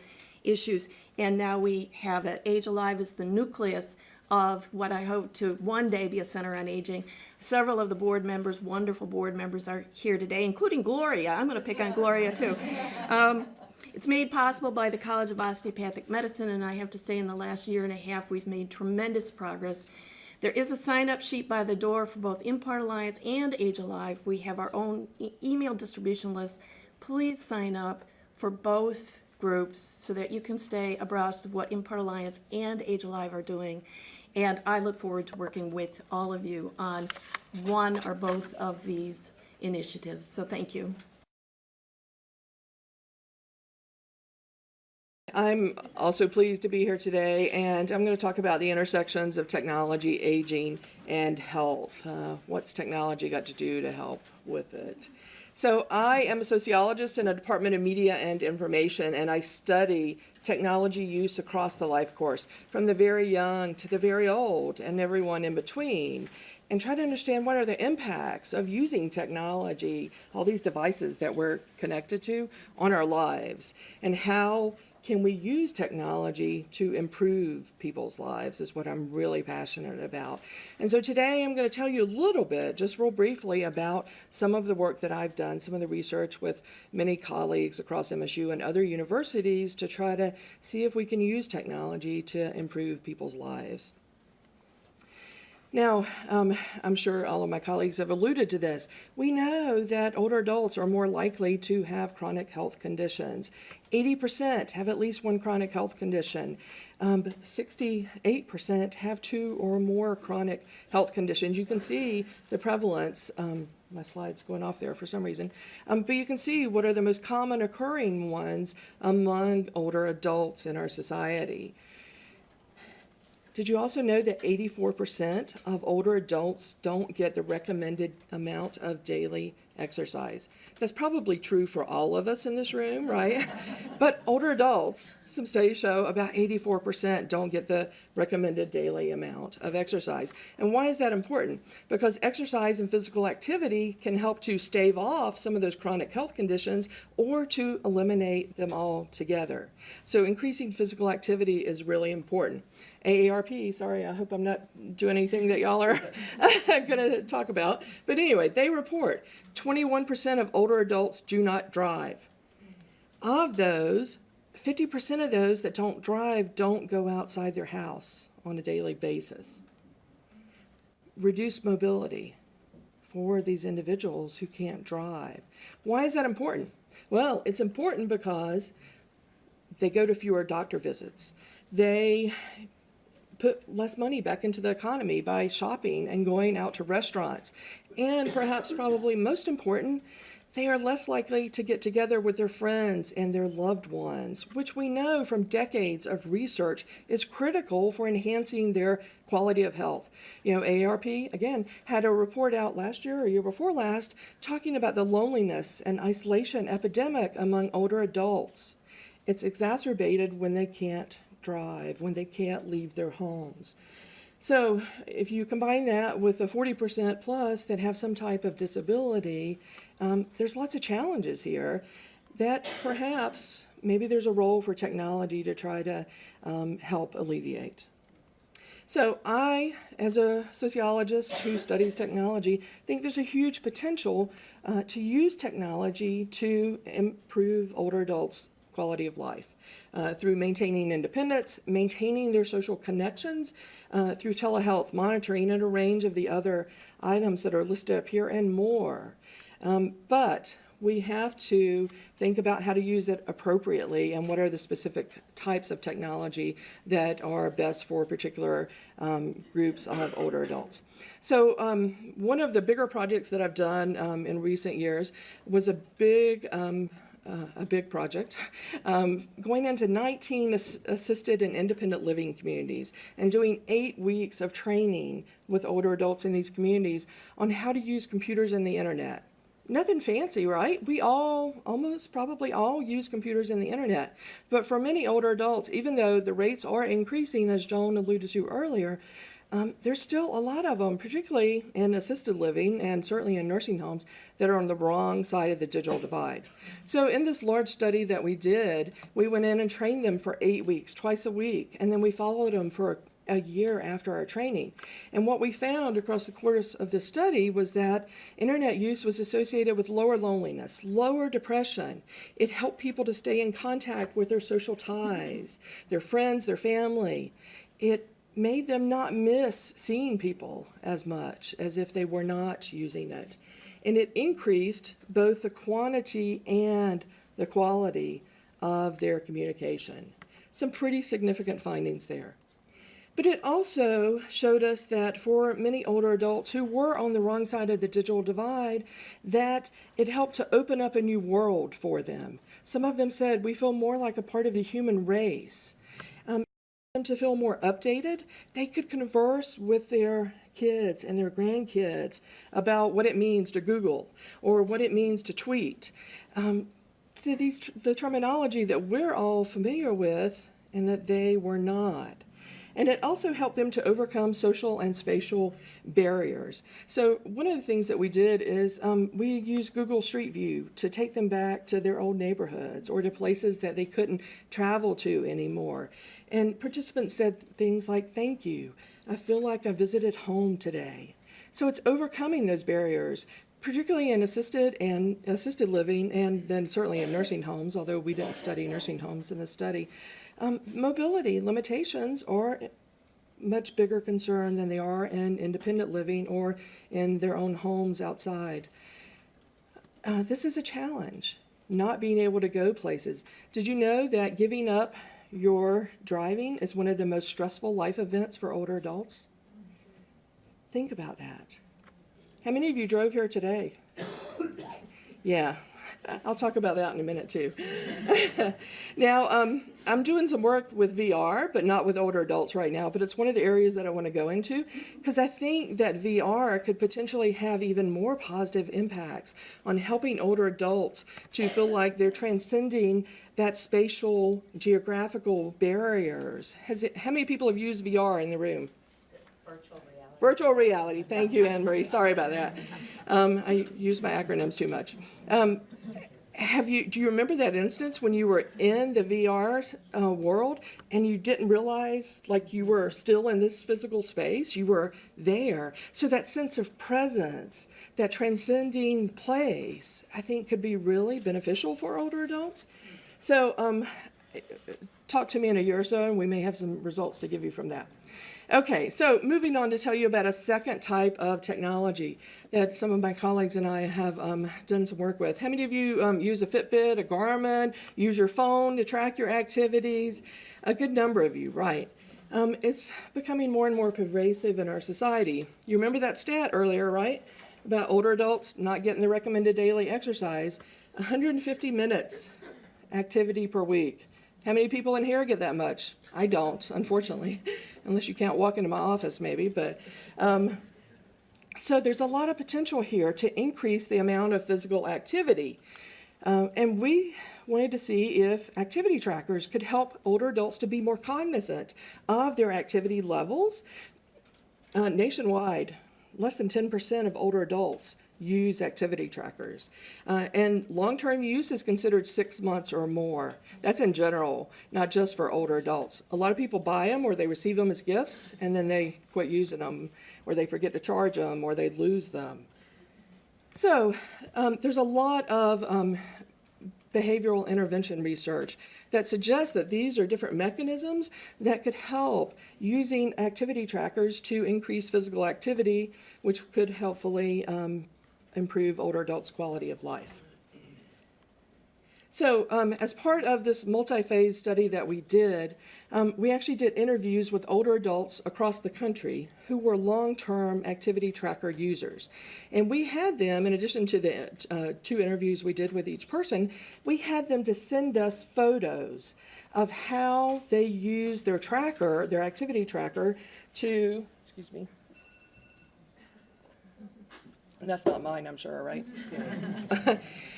issues, and now we have it. Age Alive is the nucleus of what I hope to one day be a center on aging. Several of the board members, wonderful board members, are here today, including Gloria. I'm going to pick on Gloria too. It's made possible by the College of Osteopathic Medicine, and I have to say in the last year and a half we've made tremendous progress. There is a sign-up sheet by the door for both IMPART Alliance and Age Alive. We have our own email distribution list. Please sign up for both groups so that you can stay abreast of what IMPART Alliance and Age Alive are doing. And I look forward to working with all of you on one or both of these initiatives. So thank you. I'm also pleased to be here today, and I'm going to talk about the intersections of technology, aging, and health. What's technology got to do to help with it? So I am a sociologist in a Department of Media and Information, and I study technology use across the life course, from the very young to the very old and everyone in between, and try to understand what are the impacts of using technology, all these devices that we're connected to, on our lives, and how can we use technology to improve people's lives is what I'm really passionate about. And so today I'm going to tell you a little bit, just real briefly, about some of the work that I've done, some of the research with many colleagues across MSU and other universities to try to see if we can use technology to improve people's lives. Now, I'm sure all of my colleagues have alluded to this. We know that older adults are more likely to have chronic health conditions. 80% have at least one chronic health condition. 68% have 2 or more chronic health conditions. You can see the prevalence. My slide's going off there for some reason. But you can see what are the most common occurring ones among older adults in our society. Did you also know that 84% of older adults don't get the recommended amount of daily exercise? That's probably true for all of us in this room, right? But older adults, some studies show about 84% don't get the recommended daily amount of exercise. And why is that important? Because exercise and physical activity can help to stave off some of those chronic health conditions or to eliminate them altogether. So increasing physical activity is really important. AARP, sorry, I hope I'm not doing anything that y'all are going to talk about. But anyway, they report 21% of older adults do not drive. Of those, 50% of those that don't drive don't go outside their house on a daily basis. Reduced mobility for these individuals who can't drive. Why is that important? Well, it's important because they go to fewer doctor visits. They put less money back into the economy by shopping and going out to restaurants. And perhaps probably most important, they are less likely to get together with their friends and their loved ones, which we know from decades of research is critical for enhancing their quality of health. You know, AARP, again, had a report out last year or year before last talking about the loneliness and isolation epidemic among older adults. It's exacerbated when they can't drive, when they can't leave their homes. So if you combine that with the 40% plus that have some type of disability, there's lots of challenges here that perhaps maybe there's a role for technology to try to help alleviate. So I, as a sociologist who studies technology, think there's a huge potential to use technology to improve older adults' quality of life. Through maintaining independence, maintaining their social connections, through telehealth, monitoring, and a range of the other items that are listed up here and more. But we have to think about how to use it appropriately and what are the specific types of technology that are best for particular groups of older adults. So one of the bigger projects that I've done in recent years was a big project, going into 19 assisted and independent living communities and doing 8 weeks of training with older adults in these communities on how to use computers and the internet. Nothing fancy, right? We all, almost probably all, use computers and the internet. But for many older adults, even though the rates are increasing, as Joan alluded to earlier, there's still a lot of them, particularly in assisted living and certainly in nursing homes, that are on the wrong side of the digital divide. So in this large study that we did, we went in and trained them for 8 weeks, twice a week, and then we followed them for a year after our training. And what we found across the course of this study was that internet use was associated with lower loneliness, lower depression. It helped people to stay in contact with their social ties, their friends, their family. It made them not miss seeing people as much as if they were not using it. And it increased both the quantity and the quality of their communication. Some pretty significant findings there. But it also showed us that for many older adults who were on the wrong side of the digital divide, that it helped to open up a new world for them. Some of them said, we feel more like a part of the human race. To feel more updated, they could converse with their kids and their grandkids about what it means to Google or what it means to tweet. The terminology that we're all familiar with and that they were not. And it also helped them to overcome social and spatial barriers. So one of the things that we did is we used Google Street View to take them back to their old neighborhoods or to places that they couldn't travel to anymore. And participants said things like, thank you, I feel like I visited home today. So it's overcoming those barriers, particularly in assisted living, and then certainly in nursing homes, although we didn't study nursing homes in this study. Mobility limitations are much bigger concern than they are in independent living or in their own homes outside. This is a challenge, not being able to go places. Did you know that giving up your driving is one of the most stressful life events for older adults? Think about that. How many of you drove here today? Yeah, I'll talk about that in a minute too. Now, I'm doing some work with VR, but not with older adults right now, but it's one of the areas that I want to go into because I think that VR could potentially have even more positive impacts on helping older adults to feel like they're transcending that spatial, geographical barriers. How many people have used VR in the room? Virtual reality. Virtual reality. Thank you, Anne Marie. Sorry about that. I use my acronyms too much. Do you remember that instance when you were in the VR world and you didn't realize like you were still in this physical space? You were there. So that sense of presence, that transcending place, I think could be really beneficial for older adults. So talk to me in a year or so and we may have some results to give you from that. Okay, so moving on to tell you about a second type of technology that some of my colleagues and I have done some work with. How many of you use a Fitbit, a Garmin, use your phone to track your activities? A good number of you, right. It's becoming more and more pervasive in our society. You remember that stat earlier, right? About older adults not getting the recommended daily exercise. 150 minutes activity per week. How many people in here get that much? I don't, unfortunately, unless you can't walk into my office maybe. But so there's a lot of potential here to increase the amount of physical activity. And we wanted to see if activity trackers could help older adults to be more cognizant of their activity levels. Nationwide, less than 10% of older adults use activity trackers. And long-term use is considered 6 months or more. That's in general, not just for older adults. A lot of people buy them or they receive them as gifts and then they quit using them or they forget to charge them or they lose them. So there's a lot of behavioral intervention research that suggests that these are different mechanisms that could help using activity trackers to increase physical activity, which could helpfully improve older adults' quality of life. So as part of this multi-phase study that we did, we actually did interviews with older adults across the country who were long-term activity tracker users. And we had them, in addition to the 2 interviews we did with each person, we had them to send us photos of how they use their tracker, their activity tracker, to, excuse me, that's not mine, I'm sure, right?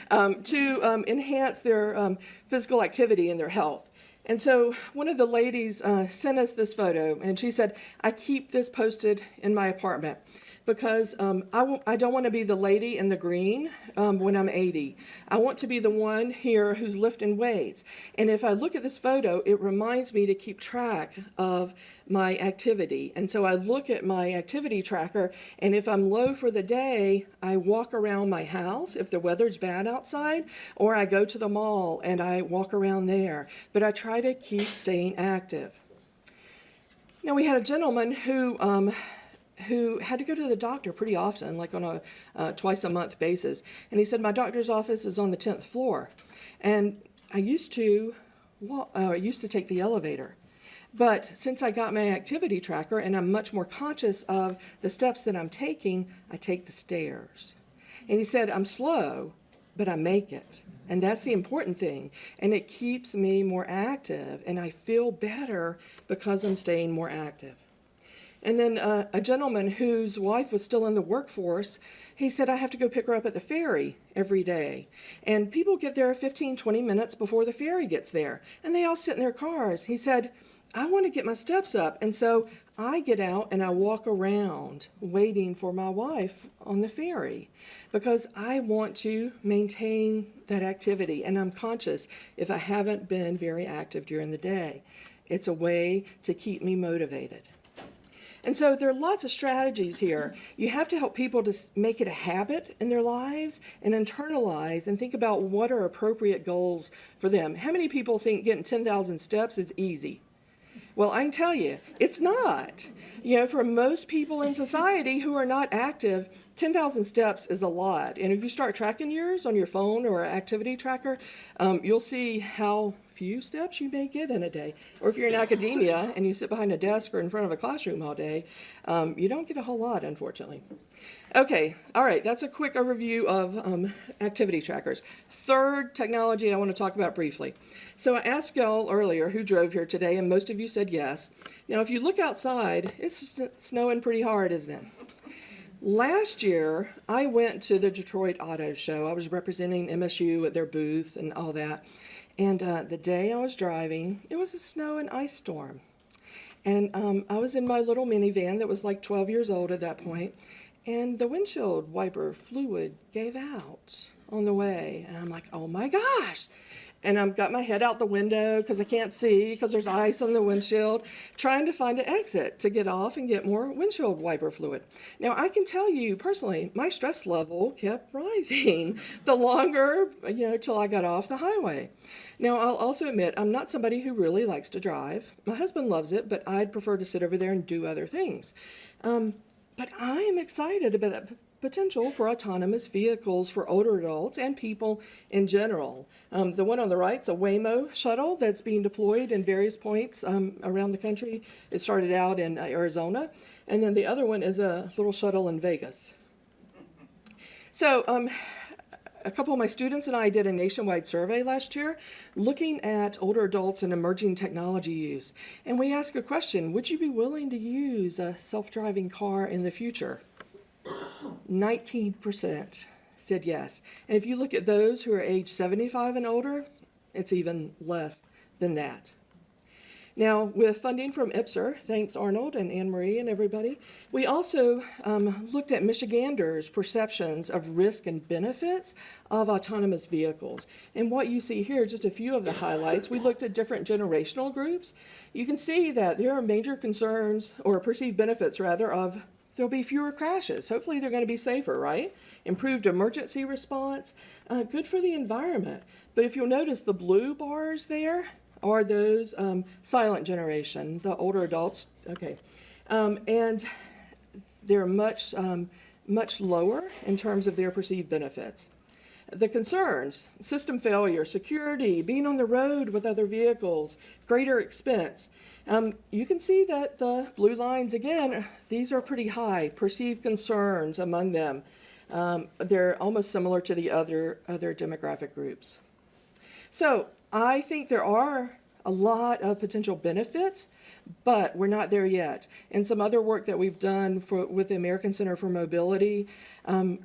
To enhance their physical activity and their health. And so one of the ladies sent us this photo, and she said, I keep this posted in my apartment because I don't want to be the lady in the green when I'm 80. I want to be the one here who's lifting weights. And if I look at this photo, it reminds me to keep track of my activity. And so I look at my activity tracker, and if I'm low for the day, I walk around my house if the weather's bad outside, or I go to the mall and I walk around there. But I try to keep staying active. Now, we had a gentleman who had to go to the doctor pretty often, like on a twice-a-month basis. And he said, my doctor's office is on the 10th floor. And I used to take the elevator. But since I got my activity tracker and I'm much more conscious of the steps that I'm taking, I take the stairs. And he said, I'm slow, but I make it. And that's the important thing. And it keeps me more active, and I feel better because I'm staying more active. And then a gentleman whose wife was still in the workforce, he said, I have to go pick her up at the ferry every day. And people get there 15, 20 minutes before the ferry gets there. And they all sit in their cars. He said, I want to get my steps up. And so I get out and I walk around waiting for my wife on the ferry because I want to maintain that activity. And I'm conscious if I haven't been very active during the day. It's a way to keep me motivated. And so there are lots of strategies here. You have to help people to make it a habit in their lives and internalize and think about what are appropriate goals for them. How many people think getting 10,000 steps is easy? Well, I can tell you, it's not. You know, for most people in society who are not active, 10,000 steps is a lot. And if you start tracking yours on your phone or activity tracker, you'll see how few steps you may get in a day. Or if you're in academia and you sit behind a desk or in front of a classroom all day, you don't get a whole lot, unfortunately. Okay, all right, that's a quick overview of activity trackers. Third technology I want to talk about briefly. So I asked y'all earlier who drove here today, and most of you said yes. Now, if you look outside, it's snowing pretty hard, isn't it? Last year, I went to the Detroit Auto Show. I was representing MSU at their booth and all that. And the day I was driving, it was a snow and ice storm. And I was in my little minivan that was like 12 years old at that point, and the windshield wiper fluid gave out on the way. And I'm like, oh my gosh. And I've got my head out the window because I can't see because there's ice on the windshield, trying to find an exit to get off and get more windshield wiper fluid. Now, I can tell you personally, my stress level kept rising the longer, till I got off the highway. Now, I'll also admit, I'm not somebody who really likes to drive. My husband loves it, but I'd prefer to sit over there and do other things. But I am excited about that potential for autonomous vehicles for older adults and people in general. The one on the right is a Waymo shuttle that's being deployed in various points around the country. It started out in Arizona, and then the other one is a little shuttle in Vegas. So a couple of my students and I did a nationwide survey last year looking at older adults and emerging technology use. And we asked a question, would you be willing to use a self-driving car in the future? 19% said yes. And if you look at those who are age 75 and older, it's even less than that. Now, with funding from IPPSR, thanks Arnold and Anne Marie and everybody, we also looked at Michiganders' perceptions of risk and benefits of autonomous vehicles. And what you see here, just a few of the highlights, we looked at different generational groups. You can see that there are major concerns, or perceived benefits rather, of there'll be fewer crashes. Hopefully they're going to be safer, right? Improved emergency response, good for the environment. But if you'll notice the blue bars there, are those silent generation, the older adults, okay. And they're much lower in terms of their perceived benefits. The concerns, system failure, security, being on the road with other vehicles, greater expense. You can see that the blue lines, again, these are pretty high, perceived concerns among them. They're almost similar to the other demographic groups. So I think there are a lot of potential benefits But we're not there yet. And some other work that we've done with the American Center for Mobility,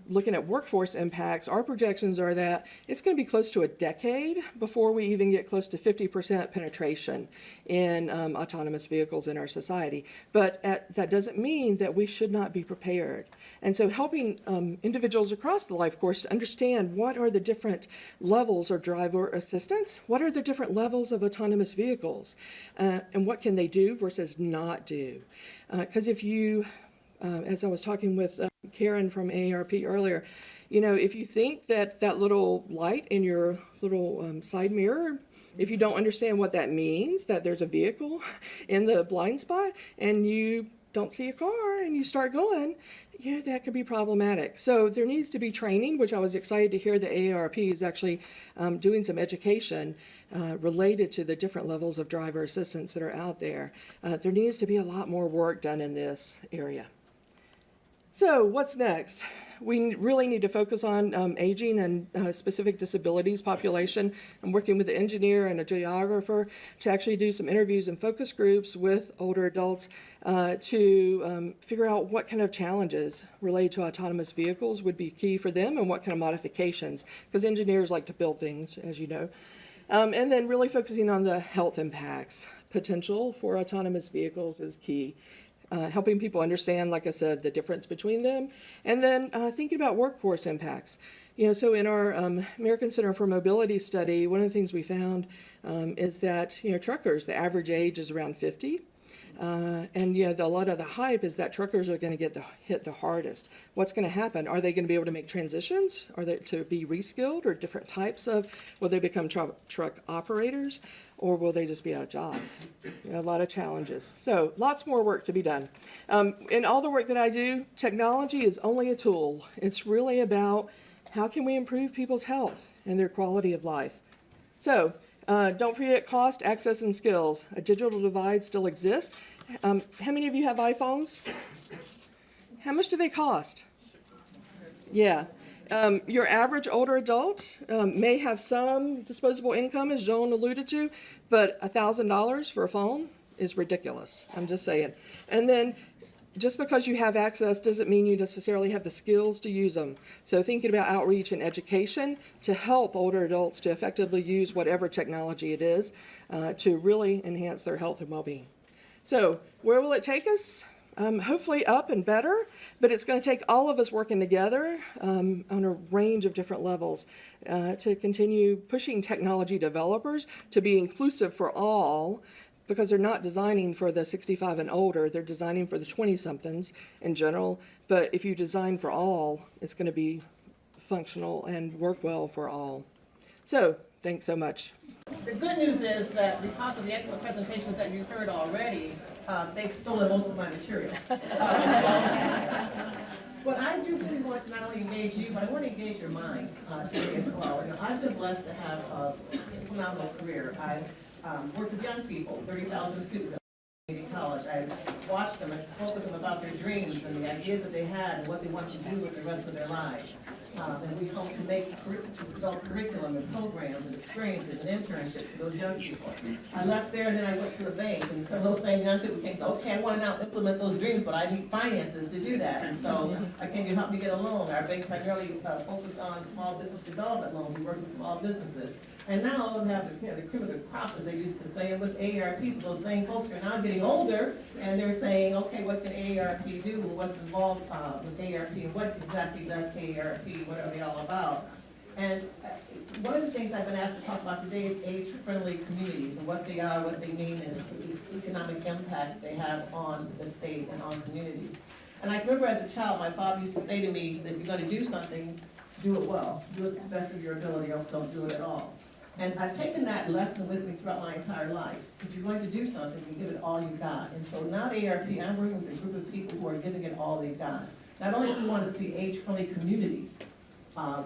looking at workforce impacts, our projections are that it's going to be close to a decade before we even get close to 50% penetration in autonomous vehicles in our society. But that doesn't mean that we should not be prepared. And so helping individuals across the life course to understand what are the different levels of driver assistance, what are the different levels of autonomous vehicles, and what can they do versus not do. Because if you, as I was talking with Karen from AARP earlier, you know, if you think that that little light in your little side mirror, if you don't understand what that means, that there's a vehicle in the blind spot and you don't see a car and you start going, yeah, that could be problematic. So there needs to be training, which I was excited to hear the AARP is actually doing some education related to the different levels of driver assistance that are out there. There needs to be a lot more work done in this area. So what's next? We really need to focus on aging and specific disabilities population. I'm working with an engineer and a geographer to actually do some interviews and focus groups with older adults to figure out what kind of challenges related to autonomous vehicles would be key for them and what kind of modifications, because engineers like to build things, as you know. And then really focusing on the health impacts. Potential for autonomous vehicles is key. Helping people understand, like I said, the difference between them, and then thinking about workforce impacts. You know, so in our American Center for Mobility study, one of the things we found is that, you know, truckers, the average age is around 50. And you know, a lot of the hype is that truckers are going to get hit the hardest. What's going to happen? Are they going to be able to make transitions? Are they to be reskilled, or different types of, will they become truck operators, or will they just be out of jobs? You know, a lot of challenges. So lots more work to be done. In all the work that I do, technology is only a tool. It's really about how can we improve people's health and their quality of life. So don't forget cost, access, and skills. A digital divide still exists. How many of you have iPhones? How much do they cost? Yeah. Your average older adult may have some disposable income, as Joan alluded to, but $1,000 for a phone is ridiculous. I'm just saying. And then just because you have access doesn't mean you necessarily have the skills to use them. So thinking about outreach and education to help older adults to effectively use whatever technology it is to really enhance their health and well-being. So where will it take us? Hopefully up and better, but it's going to take all of us working together on a range of different levels to continue pushing technology developers to be inclusive for all, because they're not designing for the 65 and older, they're designing for the 20-somethings in general. But if you design for all, it's going to be functional and work well for all. So thanks so much. The good news is that because of the excellent presentations that you've heard already, they've stolen most of my material. But I do really want to not only engage you, but I want to engage your mind today as well. You know, I've been blessed to have a phenomenal career. I've worked with young people, 30,000 students at college. I've watched them and spoke with them about their dreams and the ideas that they had and what they want to do with the rest of their lives. And we hope to develop curriculum and programs and experiences and internships for those young people. I left there and then I went to a bank, and some of those same young people came and said, okay, I want to now implement those dreams, but I need finances to do that. And so can you help me get a loan? Our bank primarily focused on small business development loans. We work with small businesses. And now we have the cream of the crop, as they used to say, and with AARP, so those same folks are now getting older, and they're saying, okay, what can AARP do, and what's involved with AARP, and what exactly does AARP, what are they all about? And one of the things I've been asked to talk about today is age-friendly communities, and what they are, what they mean, and the economic impact they have on the state and on communities. And I remember as a child, my father used to say to me, he said, if you're going to do something, do it well. Do it to the best of your ability, else don't do it at all. And I've taken that lesson with me throughout my entire life. If you're going to do something, you give it all you've got. And so now at AARP, I'm working with a group of people who are giving it all they've got. Not only do we want to see age-friendly communities,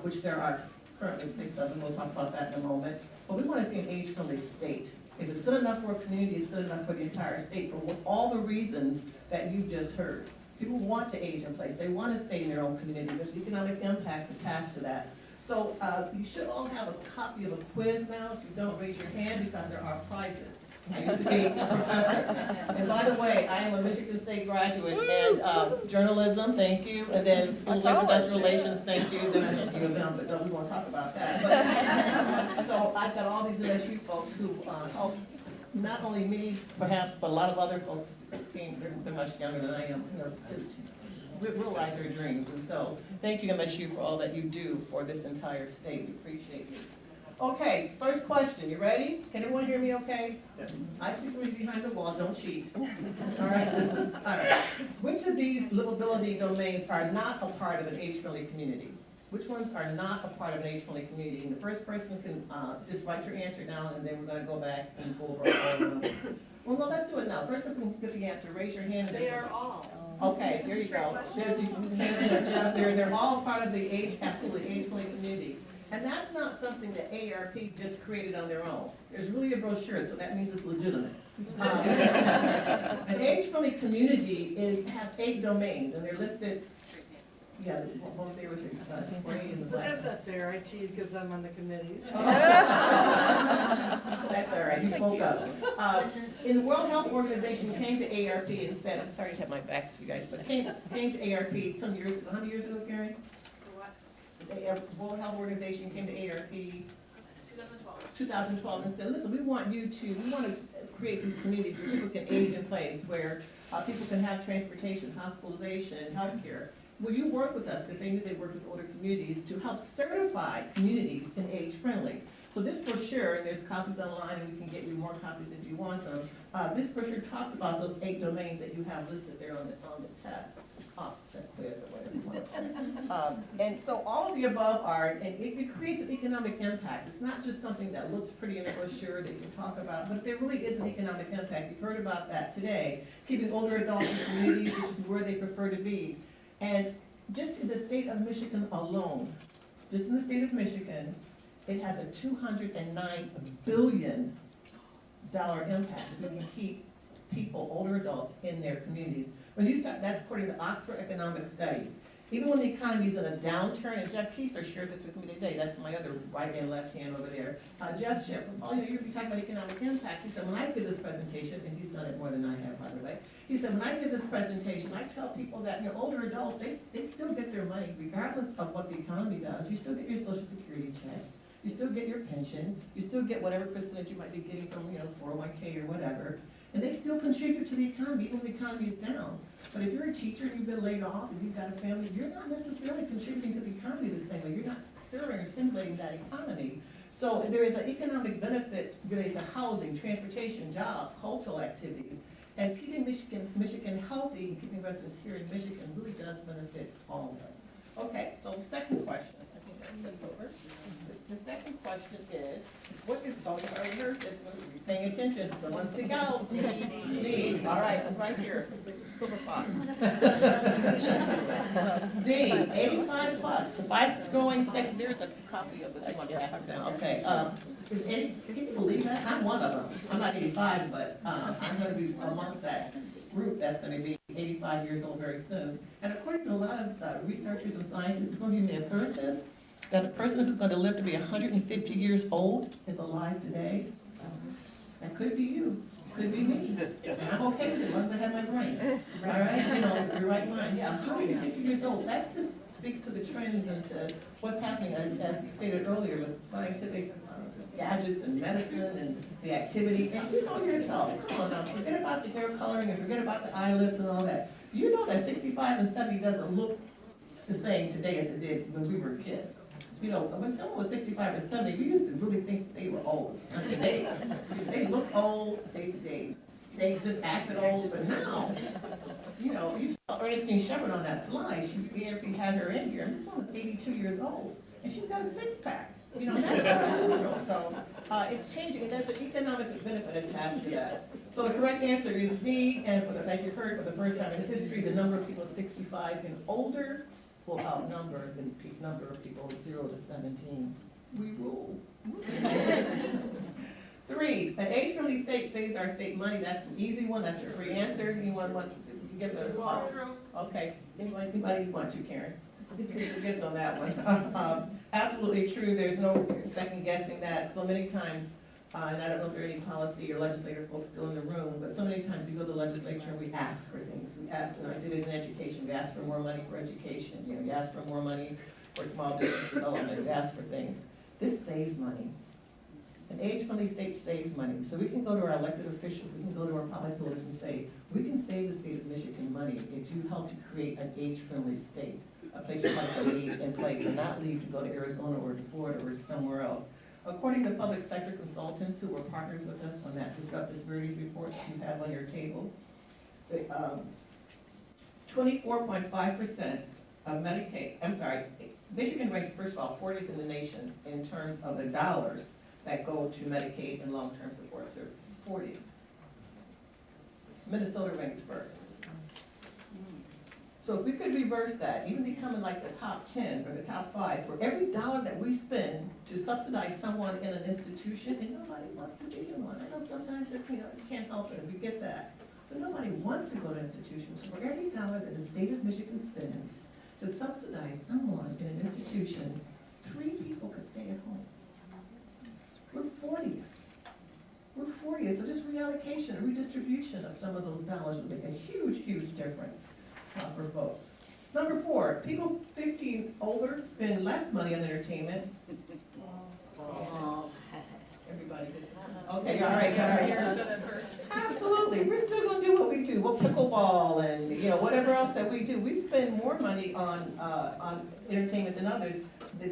which there are currently 6 of them, we'll talk about that in a moment, but we want to see an age-friendly state. If it's good enough for a community, it's good enough for the entire state for all the reasons that you've just heard. People want to age in place. They want to stay in their own communities. There's economic impact attached to that. So you should all have a copy of a quiz now. If you don't, raise your hand, because there are prizes. I used to be a professor. And by the way, I am a Michigan State graduate in journalism, thank you, and then School of Industrial Relations, thank you, then I went to them, but we won't talk about that. But, so I've got all these MSU folks who help not only me, perhaps, but a lot of other folks, they're much younger than I am, to realize their dreams. And so, thank you, MSU, for all that you do for this entire state. We appreciate you. Okay, first question. You ready? Can everyone hear me okay? Yeah. I see somebody behind the wall. Don't cheat. All right? All right. Which of these livability domains are not a part of an age-friendly community? Which ones are not a part of an age-friendly community? And the first person can just write your answer down, and then we're going to go back and go over all of them. Well, no, let's do it now. First person can get the answer. Raise your hand. They are all. Okay, there you go. There's Jeff. They're all part of the absolutely age-friendly community. And that's not something that AARP just created on their own. There's really a brochure, so that means it's legitimate. An age-friendly community has 8 domains, and they're listed. Yeah, what they were saying, gray and the black. That's not fair, I cheated because I'm on the committees. That's all right, you spoke up. In the World Health Organization came to AARP and said, I'm sorry to have my back to you guys, but came to AARP some years ago. How many years ago, Karen? The World Health Organization came to AARP 2012 and said, listen, we want to create these communities where people can age in place, where people can have transportation, hospitalization, and healthcare. Will you work with us, because they knew they worked with older communities, to help certify communities in age-friendly? So this brochure, and there's copies online, and we can get you more copies if you want them. This brochure talks about those 8 domains that you have listed there on the test. That quiz or whatever you want to call it. And so all of the above are, and it creates an economic impact. It's not just something that looks pretty in a brochure that you can talk about, but there really is an economic impact. You've heard about that today. Keeping older adults in communities, which is where they prefer to be. And just in the state of Michigan alone, just in the state of Michigan, it has a $209 billion impact if we can keep people, older adults, in their communities. When you start, that's according to the Oxford Economic Study. Even when the economy is in a downturn, and Jeff Kieser shared this with me today, that's my other right hand, left hand over there. Jeff shared, you're talking about economic impact. He said, when I give this presentation, and he's done it more than I have, by the way, he said, when I give this presentation, I tell people that older adults, they still get their money, regardless of what the economy does. You still get your Social Security check. You still get your pension. You still get whatever percentage you might be getting from 401k or whatever. And they still contribute to the economy, even when the economy is down. But if you're a teacher and you've been laid off and you've got a family, you're not necessarily contributing to the economy the same way. You're not stirring or stimulating that economy. So there is an economic benefit related to housing, transportation, jobs, cultural activities. And keeping Michigan healthy and keeping residents here in Michigan really does benefit all of us. Okay, so second question. I think that's flipped over. The second question is, what is, you already heard this one, you're paying attention, someone speak out. D, all right, I'm right here, Cooper Fox. D, 85 plus, the fastest growing second, there's a copy of it, I want to pass it down, okay. Can you believe that? I'm one of them, I'm not 85, but I'm gonna be amongst that group that's gonna be 85 years old very soon. And according to a lot of researchers and scientists, some of you may have heard this, that a person who's going to live to be 150 years old is alive today. That could be you, could be me. And I'm okay with it, as long as I have my brain. All right, your right mind. Yeah, 150 years old. That just speaks to the trends and to what's happening, as stated earlier, with scientific gadgets and medicine and the activity. And you know yourself, come on now, forget about the hair coloring and forget about the eyelids and all that. You know that 65 and 70 doesn't look the same today as it did when we were kids. When someone was 65 or 70, we used to really think they were old. I mean, they looked old, they just acted old, but now, you saw Ernestine Shepard on that slide. She had her in here, and this woman's 82 years old, and she's got a six-pack. That's not unusual. So it's changing, and there's an economic benefit attached to that. So the correct answer is D, and as you heard for the first time in history, the number of people 65 and older will outnumber the number of people 0 to 17. We rule. 3, an age-friendly state saves our state money. That's an easy one. That's a free answer. Anyone wants to give the applause? Okay. Anybody want to, Karen? Gift on that one. Absolutely true. There's no second guessing that. So many times And I don't know if there are any policy or legislative folks still in the room, but so many times we go to the legislature and we ask for things. We ask, and I did it in education, we ask for more money for education, we ask for more money for small business development, we ask for things. This saves money. An age-friendly state saves money. So we can go to our elected officials, we can go to our policyholders and say, we can save the state of Michigan money if you help to create an age-friendly state, a place for people to age in place and not leave to go to Arizona or to Florida or somewhere else. According to public sector consultants who were partners with us on that Disrupt Disparities report that you have on your table, 24.5% of Michigan ranks first of all 40th in the nation in terms of the dollars that go to Medicaid and long-term support services, 40th. Minnesota ranks first. So if we could reverse that, even becoming like the top 10 or the top 5, for every dollar that we spend to subsidize someone in an institution, and nobody wants to be in one. I know sometimes you can't help it, we get that. But nobody wants to go to institutions. So for every dollar that the state of Michigan spends to subsidize someone in an institution, 3 people could stay at home. We're 40th. We're 40th, so just reallocation, redistribution of some of those dollars would make a huge, huge difference for folks. Number 4, people 50 older spend less money on entertainment. Everybody gets it. Okay, all right. Absolutely, we're still gonna do what we do. We'll pickleball and whatever else that we do. We spend more money on entertainment than others.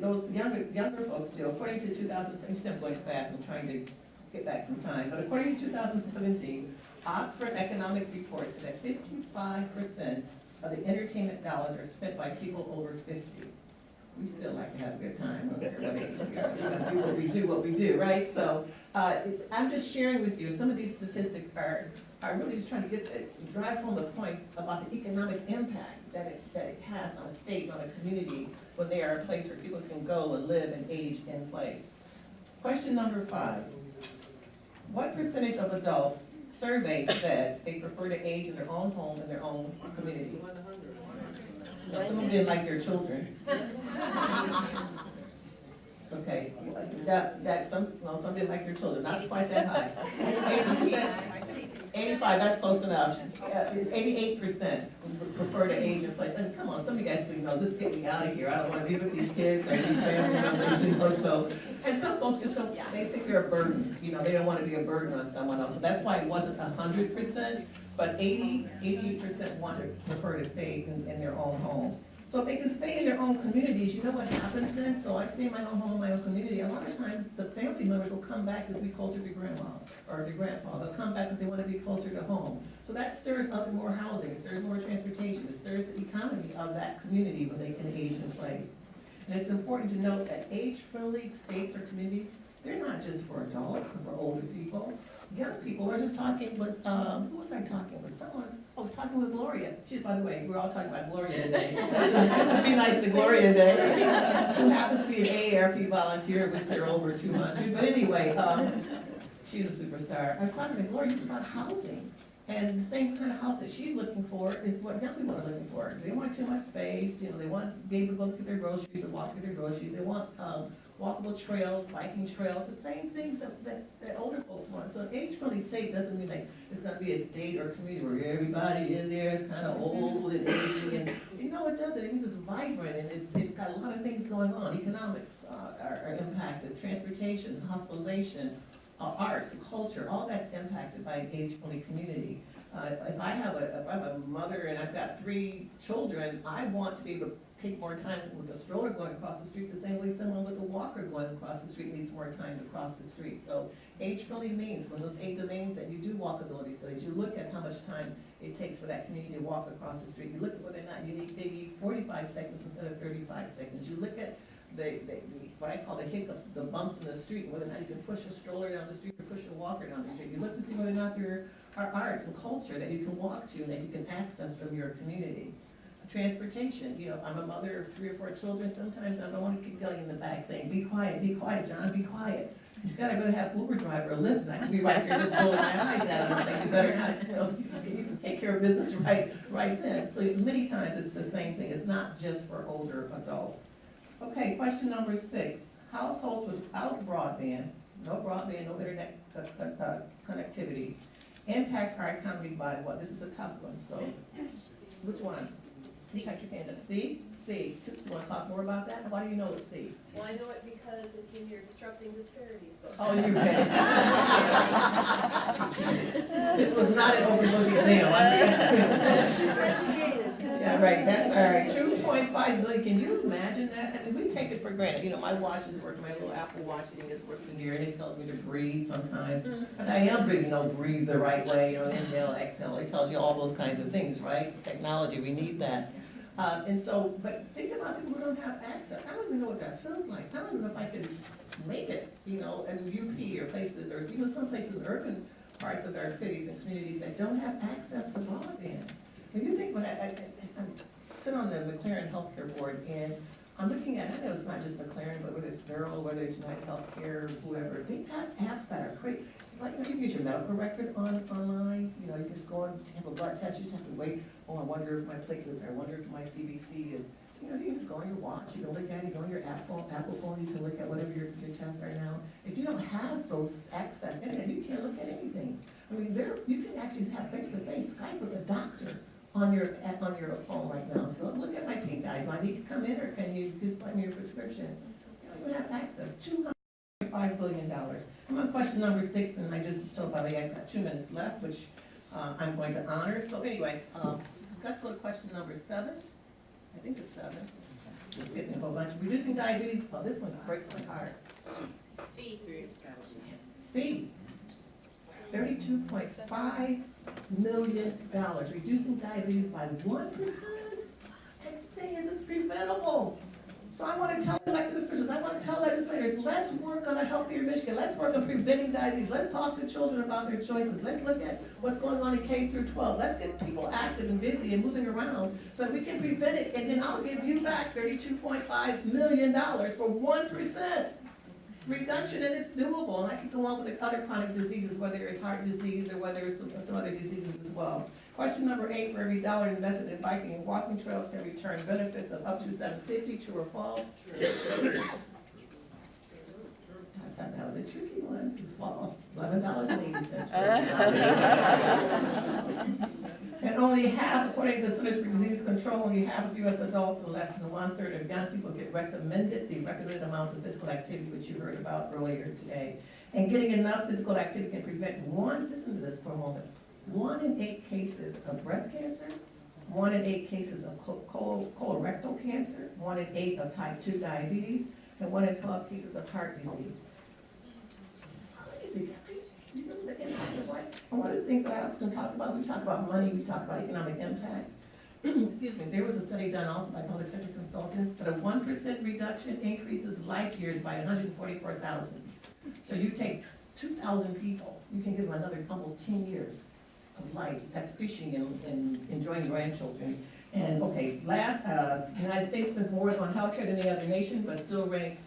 Those younger folks do. According to 2017, I'm going fast, I'm trying to get back some time, but according to 2017, Oxford Economic reports that 55% of the entertainment dollars are spent by people over 50. We still like to have a good time. We gotta do what we do, right? So I'm just sharing with you, some of these statistics are really just trying to drive home the point about the economic impact that it has on a state, on a community, when they are a place where people can go and live and age in place. Question number 5. What percentage of adults surveyed said they prefer to age in their own home, in their own community? Now, some of them didn't like their children. Okay, some didn't like their children, not quite that high. 85, that's close enough. It's 88% prefer to age in place. And come on, some of you guys think, no, just get me out of here. I don't want to be with these kids or these family members. So, and some folks just don't, they think they're a burden. They don't want to be a burden on someone else. So that's why it wasn't 100%, but 88% prefer to stay in their own home. So if they can stay in their own communities, you know what happens then? So I stay in my own home, my own community. A lot of times the family members will come back to be closer to grandma or to grandpa. They'll come back because they want to be closer to home. So that stirs up more housing, it stirs more transportation, it stirs the economy of that community when they can age in place. And it's important to note that age-friendly states or communities, they're not just for adults and for older people. Young people, we're just talking with, who was I talking with? Someone, I was talking with Gloria. By the way, we're all talking about Gloria today. This would be nice to Gloria today, who happens to be an AARP volunteer, which they're over 200. But anyway, she's a superstar. I was talking to Gloria just about housing. And the same kind of house that she's looking for is what young people are looking for. They want too much space, they want to be able to go get their groceries and walk to their groceries. They want walkable trails, biking trails, the same things that older folks want. So an age-friendly state doesn't mean like it's going to be a state or community where everybody in there is kind of old and aging. And it doesn't. It means it's vibrant and it's got a lot of things going on. Economics are impacted, transportation, hospitalization, arts, culture, all that's impacted by an age-friendly community. If I'm a mother and I've got 3 children, I want to be able to take more time with a stroller going across the street the same way someone with a walker going across the street needs more time to cross the street. So age-friendly means when those 8 domains that you do walkability studies, you look at how much time it takes for that community to walk across the street. You look at whether or not you need maybe 45 seconds instead of 35 seconds. You look at the what I call the hiccups, the bumps in the street, whether or not you can push a stroller down the street or push a walker down the street. You look to see whether or not there are arts and culture that you can walk to and that you can access from your community. Transportation, if I'm a mother of 3 or 4 children, sometimes I don't want to keep yelling in the back saying, be quiet, John, be quiet. Instead, I'd rather have Uber driver or Lyft, and I can be right here just rolling my eyes at them and saying, you better not, you can take care of business right then. So many times it's the same thing. It's not just for older adults. Okay, question number 6. Households without broadband no broadband, no internet connectivity, impact our economy by what? This is a tough one, so which one? Impact your hand up. C? C. You want to talk more about that? Why do you know it's C? Well, I know it because it's in your Disrupting Disparities book. Oh, you're ready. This was not an open book exam. She's educated. Yeah, right, that's all right. 2.5 billion, can you imagine that? I mean, we take it for granted. You know, my watch is working, my little Apple Watch thing is working here, and it tells me to breathe sometimes. And I am breathing, breathe the right way, inhale, exhale. It tells you all those kinds of things, right? Technology, we need that. And so, but think about people who don't have access. I don't even know what that feels like. I don't even know if I could make it, in UP or places, or even some places in urban parts of our cities and communities that don't have access to broadband. If you think when I sit on the McLaren Healthcare Board, and I'm looking at, I know it's not just McLaren, but whether it's Vero, whether it's United Healthcare, whoever, they've got apps that are great. Like, you can get your medical record online, you just go and have a blood test, you just have to wait, I wonder if my platelets, I wonder if my CBC is, you can just go on your watch, you can look at it, you go on your Apple phone, you can look at whatever your tests are now. If you don't have those access, internet, you can't look at anything. I mean, you can actually have face-to-face Skype with a doctor on your phone right now. So look at my pink eye. Do I need to come in, or can you just buy me your prescription? You don't have access. $205 billion. I'm on question number 6, and I just told Bobby I've got 2 minutes left, which I'm going to honor. So anyway, let's go to question number 7. I think it's 7. Just getting a whole bunch. Reducing diabetes. Oh, this one breaks my heart. C. C. $32.5 million, reducing diabetes by 1%. And the thing is, it's preventable. So I want to tell elected officials, I want to tell legislators, let's work on a healthier Michigan. Let's work on preventing diabetes. Let's talk to children about their choices. Let's look at what's going on in K through 12. Let's get people active and busy and moving around so that we can prevent it. And then I'll give you back $32.5 million for 1%. Reduction, and it's doable, and I could go on with the other chronic diseases, whether it's heart disease or whether it's some other diseases as well. Question number 8, for every dollar invested in biking and walking trails can return benefits of up to $750, true or false? I thought that was a tricky one. It's false. $11.80 for and only half, according to the Centers for Disease Control, only half of U.S. adults and less than 1/3 of young people get the recommended amounts of physical activity, which you heard about earlier today. And getting enough physical activity can prevent listen to this for a moment, 1 in 8 cases of breast cancer, 1 in 8 cases of colorectal cancer, 1 in 8 of type 2 diabetes, and 1 in 12 cases of heart disease. It's crazy. You know the impact of what? And one of the things that I often talk about, we talk about money, we talk about economic impact. Excuse me, there was a study done also by public sector consultants that a 1% reduction increases life years by 144,000. So you take 2,000 people, you can give them another almost 10 years of life. That's fishing and enjoying grandchildren. And okay, last, the United States spends more on healthcare than any other nation, but still ranks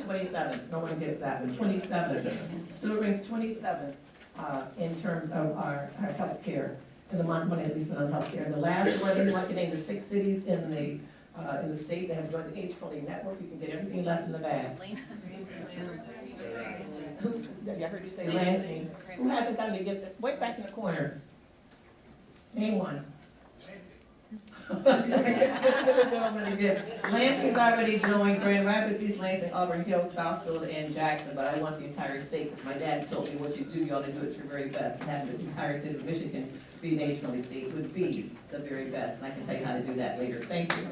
27th. No one gets that one. 27th. Still ranks 27th in terms of our health care and the amount of money that we spend on health care. And the last one, you want to name the 6 cities in the state that have joined the age-friendly network. You can get everything left in the bag. I heard you say Lansing. Who hasn't gotten to get way back in the corner? Name one. Lansing's already joined Grand Rapids, East Lansing, Auburn Hills, Southfield, and Jackson, but I want the entire state, because my dad told me what you do, you ought to do it your very best. And having the entire state of Michigan be an age-friendly state would be the very best, and I can tell you how to do that later. Thank you.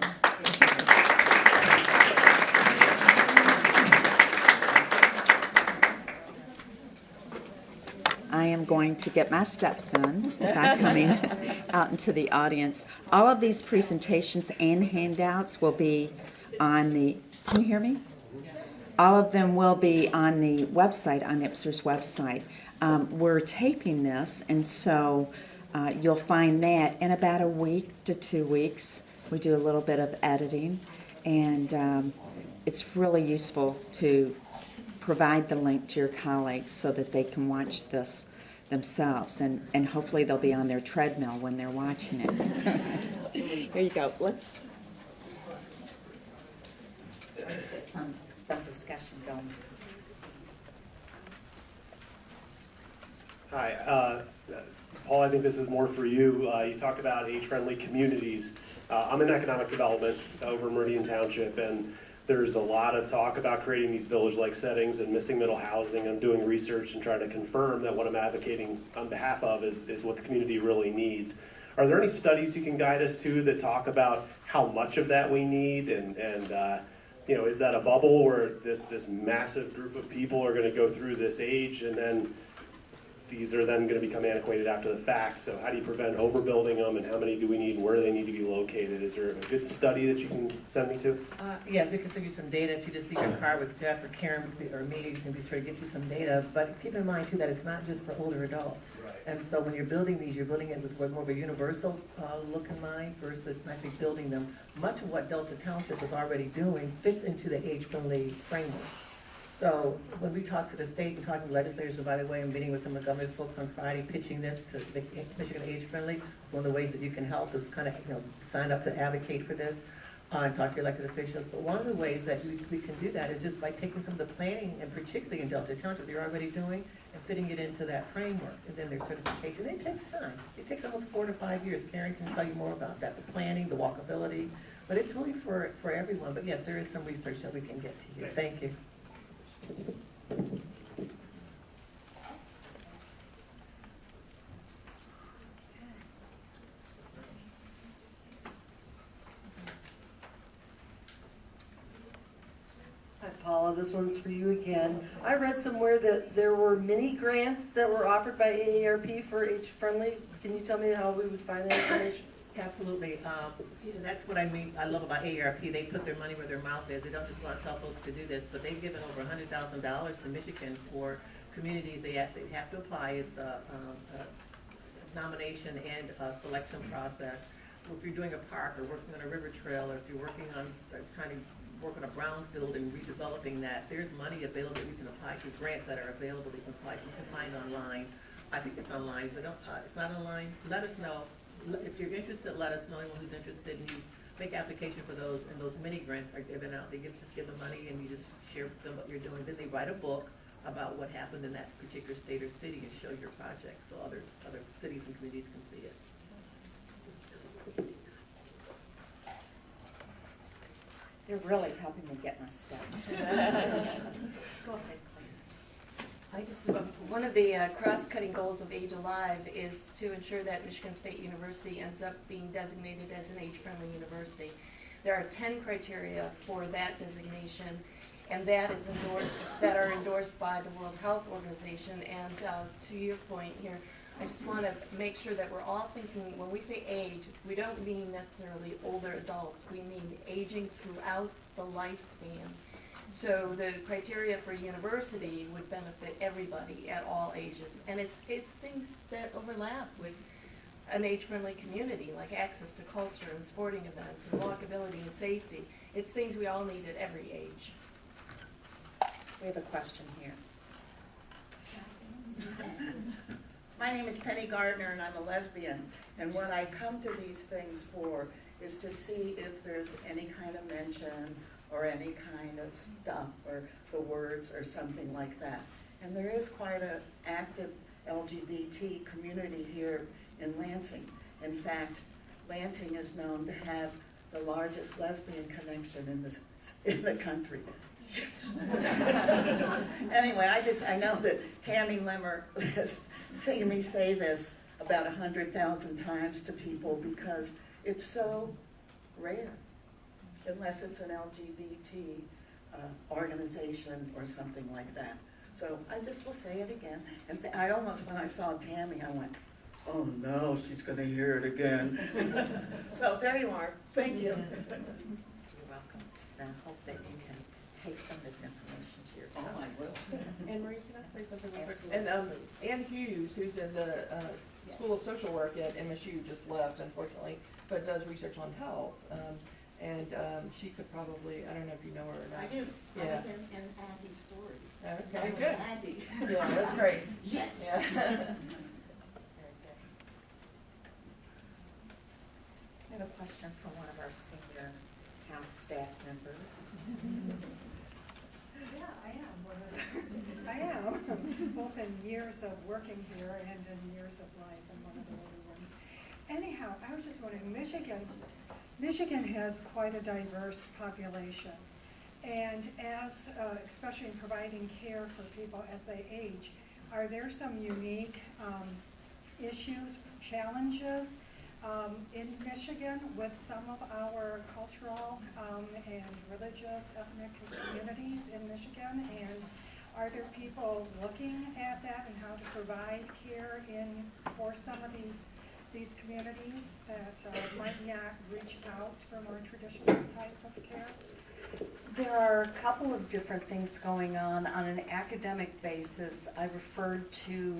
I am going to get my stepson by coming out into the audience. All of these presentations and handouts will be on the, can you hear me? All of them will be on the website, on IPPSR's website. We're taping this, and so you'll find that in about a week to 2 weeks. We do a little bit of editing, and it's really useful to provide the link to your colleagues so that they can watch this themselves, and hopefully they'll be on their treadmill when they're watching it. Here you go. let's get some discussion going. Hi, Paul, I think this is more for you. You talked about age-friendly communities. I'm in economic development over Meridian Township, and there's a lot of talk about creating these village-like settings and missing middle housing. I'm doing research and trying to confirm that what I'm advocating on behalf of is what the community really needs. Are there any studies you can guide us to that talk about how much of that we need, and you know, is that a bubble where this massive group of people are going to go through this age, and then these are then going to become antiquated after the fact? So how do you prevent overbuilding them, and how many do we need, and where do they need to be located? Is there a good study that you can send me to? Yeah, we can send you some data. If you just leave your car with Jeff or Karen or me, you can be sure to get you some data. But keep in mind too that it's not just for older adults. Right. And so when you're building these, you're building it with more of a universal look in mind versus actually building them. Much of what Delta Township is already doing fits into the age-friendly framework. So when we talk to the state and talking to legislators, so by the way, I'm meeting with some of the governor's folks on Friday, pitching this to make Michigan age-friendly. One of the ways that you can help is kind of, you know, sign up to advocate for this and talk to your elected officials. But one of the ways that we can do that is just by taking some of the planning, and particularly in Delta Township, they're already doing, and fitting it into that framework. And then their certification. It takes time. It takes almost 4 to 5 years. Karen can tell you more about that, the planning, the walkability. But it's really for everyone. But yes, there is some research that we can get to you. Thank you. Hi Paula, this one's for you again. I read somewhere that there were mini grants that were offered by AARP for age-friendly. Can you tell me how we would find that information? Absolutely. That's what I mean. I love about AARP. They put their money where their mouth is. They don't just want to tell folks to do this, but they've given over $100,000 to Michigan for communities. They have to apply. It's a nomination and a selection process. If you're doing a park or working on a river trail, or if you're working on trying to work on a brownfield and redeveloping that, there's money available. You can apply to grants that are available. You can find online. I think it's online. So it's not online. Let us know. If you're interested, let us know. Anyone who's interested, and you make application for those, and those mini grants are given out. They just give the money, and you just share with them what you're doing. Then they write a book about what happened in that particular state or city and show your project, so other cities and communities can see it. They're really helping me get my steps. Go ahead, Claire. One of the cross-cutting goals of Age Alive is to ensure that Michigan State University ends up being designated as an age-friendly university. There are 10 criteria for that designation, and that are endorsed by the World Health Organization. And to your point here, I just want to make sure that we're all thinking, when we say age, we don't mean necessarily older adults. We mean aging throughout the lifespan. So the criteria for university would benefit everybody at all ages. And it's things that overlap with an age-friendly community, like access to culture and sporting events and walkability and safety. It's things we all need at every age. We have a question here. My name is Penny Gardner, and I'm a lesbian. And what I come to these things for is to see if there's any kind of mention or any kind of stuff or the words or something like that. And there is quite an active LGBT community here in Lansing. In fact, Lansing is known to have the largest lesbian connection in the country. Yes. Anyway, I know that Tammy Limmer has seen me say this about 100,000 times to people because it's so rare, unless it's an LGBT organization or something like that. So I just will say it again. And I almost, when I saw Tammy, I went, oh no, she's going to hear it again. So there you are. Thank you. You're welcome. And I hope that you can take some of this information to your colleagues. Anne Marie, can I say something real quick? Absolutely. And Ann Hughes, who's in the School of Social Work at MSU, just left, unfortunately, but does research on health. And she could probably, I don't know if you know her or not. I do. I Yeah. was in Andy's stories. Okay, I was good. Andy. Yeah, that's great. Yes. Yeah. Very good. I have a question for one of our senior past staff members. Yeah, I am. I am, both in years of working here and in years of life, and one of the older ones. Anyhow, I was just wondering, Michigan has quite a diverse population. And as, especially in providing care for people as they age, are there some unique issues, challenges in Michigan with some of our cultural and religious ethnic communities in Michigan? And are there people looking at that and how to provide care for some of these communities that might not reach out for more traditional type of care? There are a couple of different things going on. On an academic basis, I referred to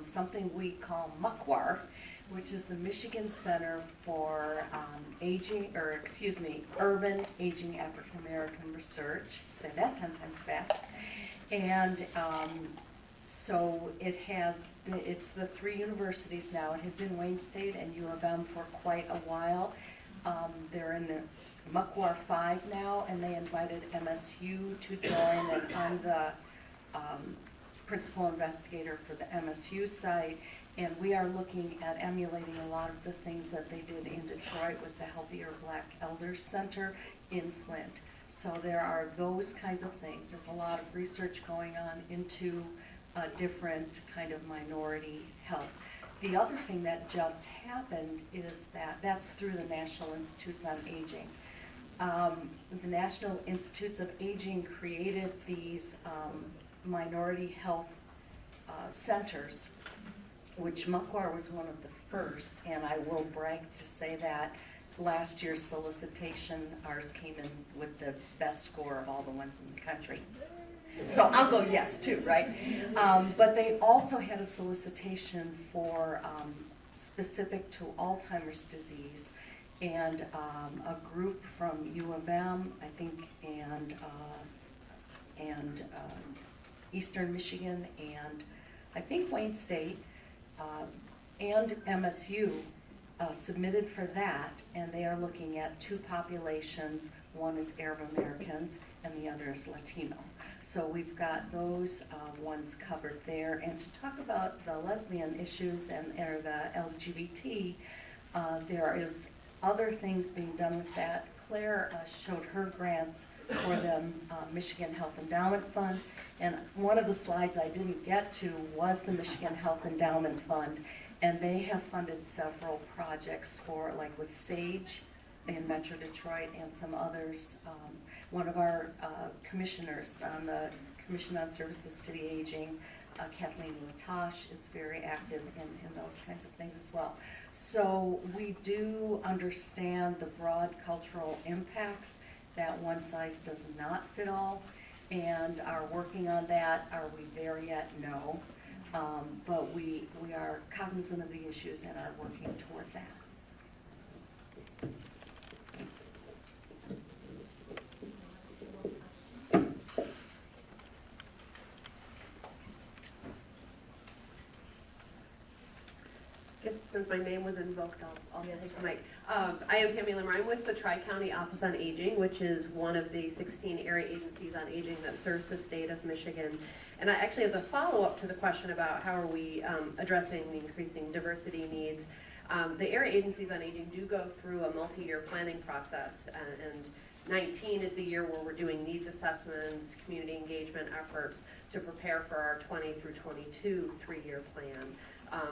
something we call MUCWAR, which is the Michigan Center for Urban Aging African American Research. Say that 10 times fast. And so it's the three universities now. It had been Wayne State and U of M for quite a while. They're in the MUCWAR 5 now, and they invited MSU to join, and I'm the principal investigator for the MSU site, and we are looking at emulating a lot of the things that they did in Detroit with the Healthier Black Elders Center in Flint. So there are those kinds of things. There's a lot of research going on into different kind of minority health. The other thing that just happened is that's through the National Institutes on Aging. The National Institutes of Aging created these minority health centers, which MUCWAR was one of the first, and I will brag to say that last year's solicitation, ours came in with the best score of all the ones in the country. So I'll go yes too, right? But they also had a solicitation for specific to Alzheimer's disease, and a group from U of M, I think, and Eastern Michigan, and I think Wayne State, and MSU submitted for that, and they are looking at two populations. One is Arab Americans, and the other is Latino. So we've got those ones covered there. And to talk about the lesbian issues or the LGBT, there is other things being done with that. Clare showed her grants for the Michigan Health Endowment Fund, and one of the slides I didn't get to was the Michigan Health Endowment Fund, and they have funded several projects for, like with SAGE in Metro Detroit and some others. One of our commissioners on the Commission on Services to the Aging, Kathleen Latosh, is very active in those kinds of things as well. So we do understand the broad cultural impacts, that one size does not fit all, and are working on that. Are we there yet? No. But we are cognizant of the issues and are working toward that. Since my name was invoked, I'll take the mic. I am Tammy Limmer. I'm with the Tri-County Office on Aging, which is one of the 16 area agencies on aging that serves the state of Michigan. And actually, as a follow-up to the question about how are we addressing the increasing diversity needs, the area agencies on aging do go through a multi-year planning process, and 19 is the year where we're doing needs assessments, community engagement efforts to prepare for our 20 through 22 three-year plan.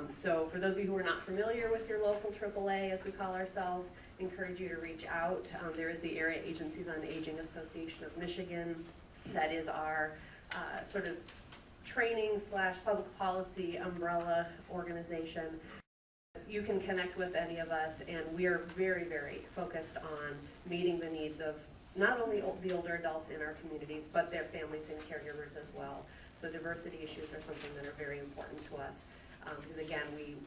So for those of you who are not familiar with your local AAA, as we call ourselves, encourage you to reach out. There is the Area Agencies on Aging Association of Michigan. That is our sort of training / public policy umbrella organization. You can connect with any of us, and we are very, very focused on meeting the needs of not only the older adults in our communities, but their families and caregivers as well. So diversity issues are something that are very important to us. Because again,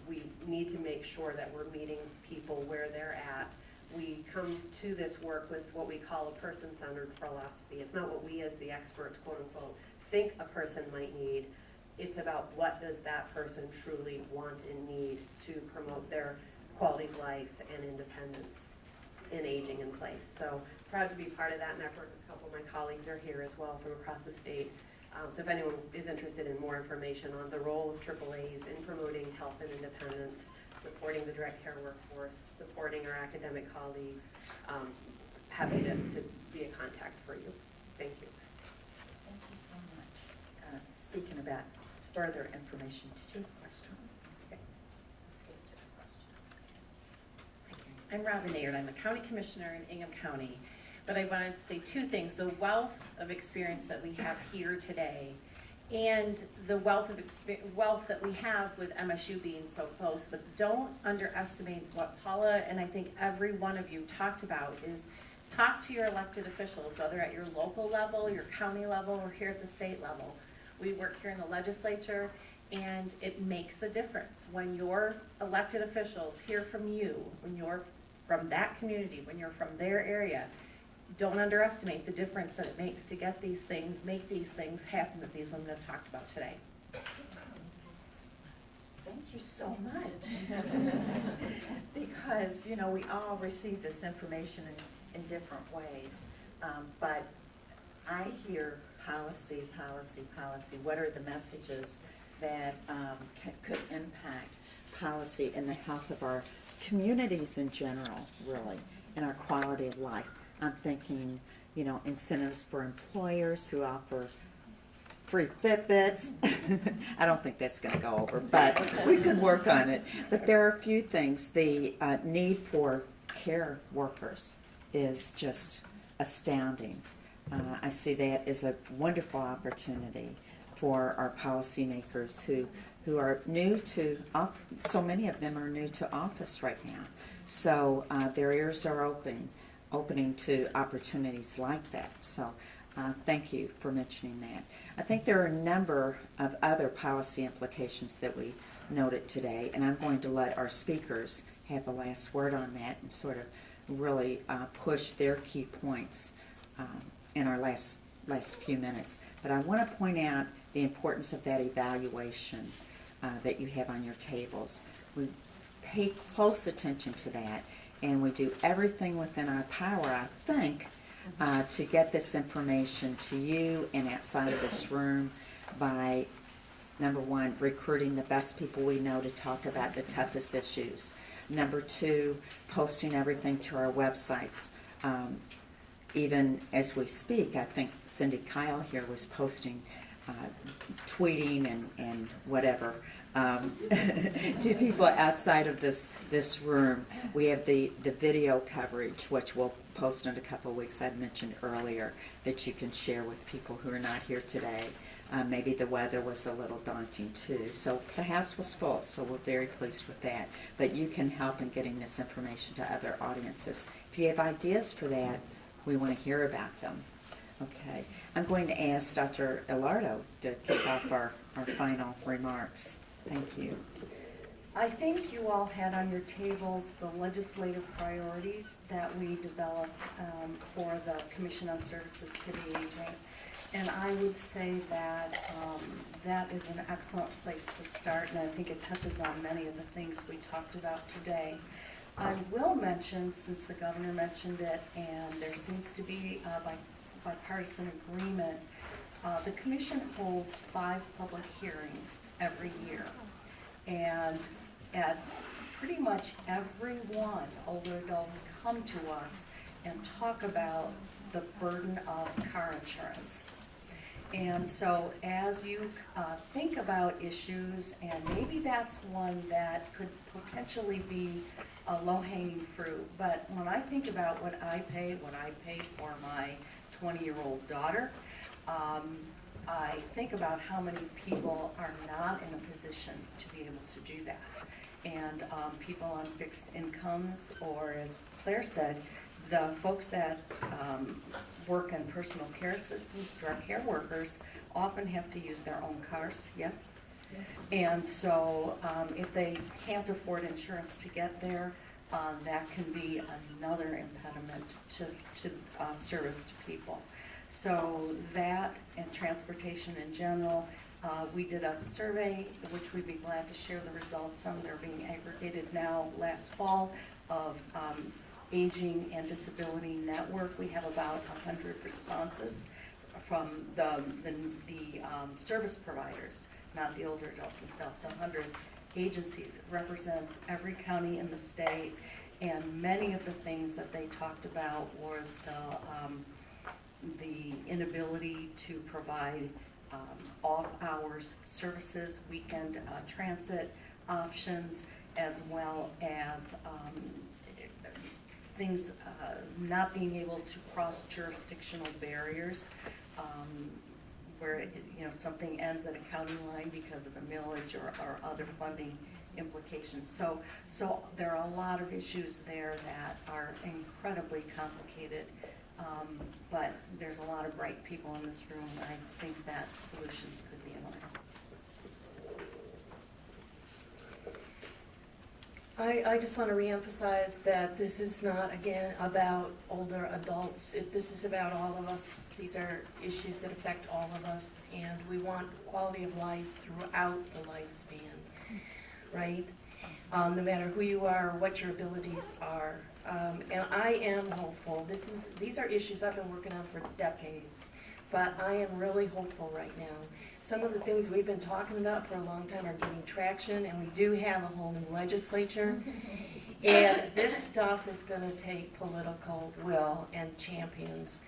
we need to make sure that we're meeting people where they're at. We come to this work with what we call a person-centered philosophy. It's not what we as the experts, quote unquote, think a person might need. It's about what does that person truly want and need to promote their quality of life and independence. in aging in place. So proud to be part of that network. A couple of my colleagues are here as well from across the state. So if anyone is interested in more information on the role of AAAs in promoting health and independence, supporting the direct care workforce, supporting our academic colleagues, happy to be a contact for you. Thank you. Thank you so much. Speaking about further information, did you have a question? Okay. Let's get to this question. I'm Robin Ayer, I'm a county commissioner in Ingham County, but I wanted to say two things. The wealth of experience that we have here today and the wealth that we have with MSU being so close, but don't underestimate what Paula and I think every one of you talked about is talk to your elected officials, whether at your local level, your county level, or here at the state level. We work here in the legislature, and it makes a difference when your elected officials hear from you, when you're from that community, when you're from their area. Don't underestimate the difference that it makes to get these things, make these things happen that these women have talked about today. Thank you so much. Because, you know, we all receive this information in different ways, but I hear policy, policy, policy. What are the messages that could impact policy and the health of our communities in general, really, and our quality of life? I'm thinking, you know, incentives for employers who offer free Fitbits. I don't think that's going to go over, but we could work on it. But there are a few things. The need for care workers is just astounding. I see that as a wonderful opportunity for our policymakers who are new to, so many of them are new to office right now. So their ears are opening to opportunities like that. So thank you for mentioning that. I think there are a number of other policy implications that we noted today, and I'm going to let our speakers have the last word on that and sort of really push their key points in our last few minutes. But I want to point out the importance of that evaluation that you have on your tables. We pay close attention to that, and we do everything within our power, I think, to get this information to you and outside of this room by, number one, recruiting the best people we know to talk about the toughest issues. Number two, posting everything to our websites. Even as we speak, I think Cindy Kyle here was posting, tweeting and whatever to people outside of this room. We have the video coverage, which we'll post in a couple of weeks. I'd mentioned earlier that you can share with people who are not here today. Maybe the weather was a little daunting too. So the house was full, so we're very pleased with that. But you can help in getting this information to other audiences. If you have ideas for that, we want to hear about them. Okay. I'm going to ask Dr. Ilardo to kick off our final remarks. Thank you. I think you all had on your tables the legislative priorities that we developed for the Commission on Services to the Aging. And I would say that that is an excellent place to start, and I think it touches on many of the things we talked about today. I will mention, since the governor mentioned it, and there seems to be bipartisan agreement, the commission holds 5 public hearings every year. And at pretty much every one, older adults come to us and talk about the burden of car insurance. And so as you think about issues, and maybe that's one that could potentially be a low-hanging fruit, but when I think about what I paid for my 20-year-old daughter, I think about how many people are not in a position to be able to do that. And people on fixed incomes, or as Claire said, the folks that work in personal care assistants, direct care workers, often have to use their own cars, yes? Yes. And so if they can't afford insurance to get there, that can be another impediment to service to people. So that and transportation in general, we did a survey, which we'd be glad to share the results on. They're being aggregated now last fall, of Aging and Disability Network. We have about 100 responses from the service providers, not the older adults themselves, so 100 agencies. It represents every county in the state, and many of the things that they talked about was the inability to provide off-hours services, weekend transit options, as well as things not being able to cross jurisdictional barriers, where something ends at a county line because of a millage or other funding implications. So there are a lot of issues there that are incredibly complicated, but there's a lot of bright people in this room, and I think that solutions could be in order. I just want to reemphasize that this is not, again, about older adults. This is about all of us. These are issues that affect all of us, and we want quality of life throughout the lifespan, right? No matter who you are, or what your abilities are. And I am hopeful. These are issues I've been working on for decades, but I am really hopeful right now. Some of the things we've been talking about for a long time are getting traction, and we do have a whole new legislature. And this stuff is going to take political will and champions.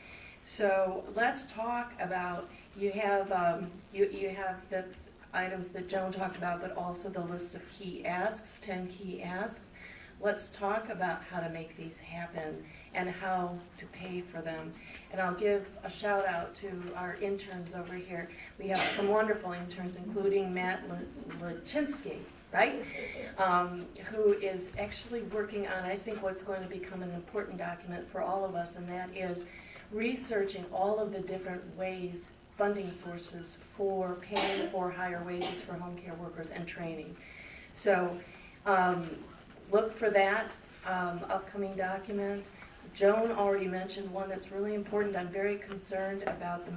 So let's talk about, you have the items that Joan talked about, but also the list of key asks, 10 key asks. Let's talk about how to make these happen and how to pay for them. And I'll give a shout out to our interns over here. We have some wonderful interns, including Matt Lachinsky, right? Who is actually working on, I think, what's going to become an important document for all of us, and that is researching all of the different ways, funding sources for paying for higher wages for home care workers and training. So look for that upcoming document. Joan already mentioned one that's really important. I'm very concerned about the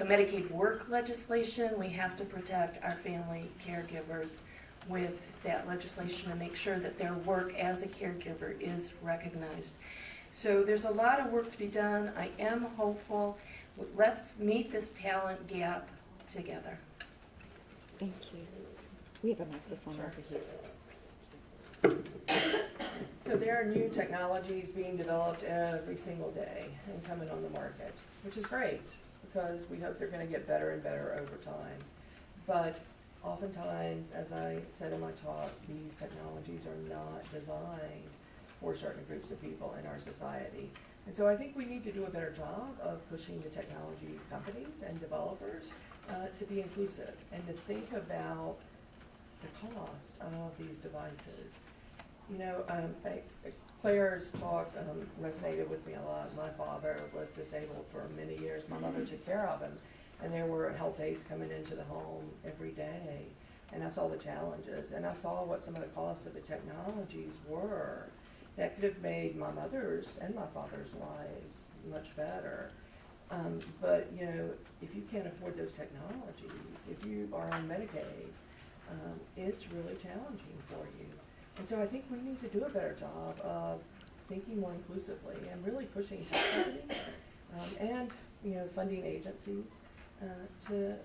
Medicaid work legislation. We have to protect our family caregivers with that legislation and make sure that their work as a caregiver is recognized. So there's a lot of work to be done. I am hopeful. Let's meet this talent gap together. Thank you. We have a microphone over here. So there are new technologies being developed every single day and coming on the market, which is great because we hope they're going to get better and better over time. But oftentimes, as I said in my talk, these technologies are not designed for certain groups of people in our society. And so I think we need to do a better job of pushing the technology companies and developers to be inclusive and to think about the cost of these devices. Claire's talk resonated with me a lot. My father was disabled for many years. My mother took care of him, and there were health aides coming into the home every day. And I saw the challenges, and I saw what some of the costs of the technologies were that could have made my mother's and my father's lives much better. But if you can't afford those technologies, if you are on Medicaid, it's really challenging for you. And so I think we need to do a better job of thinking more inclusively and really pushing tech companies and funding agencies to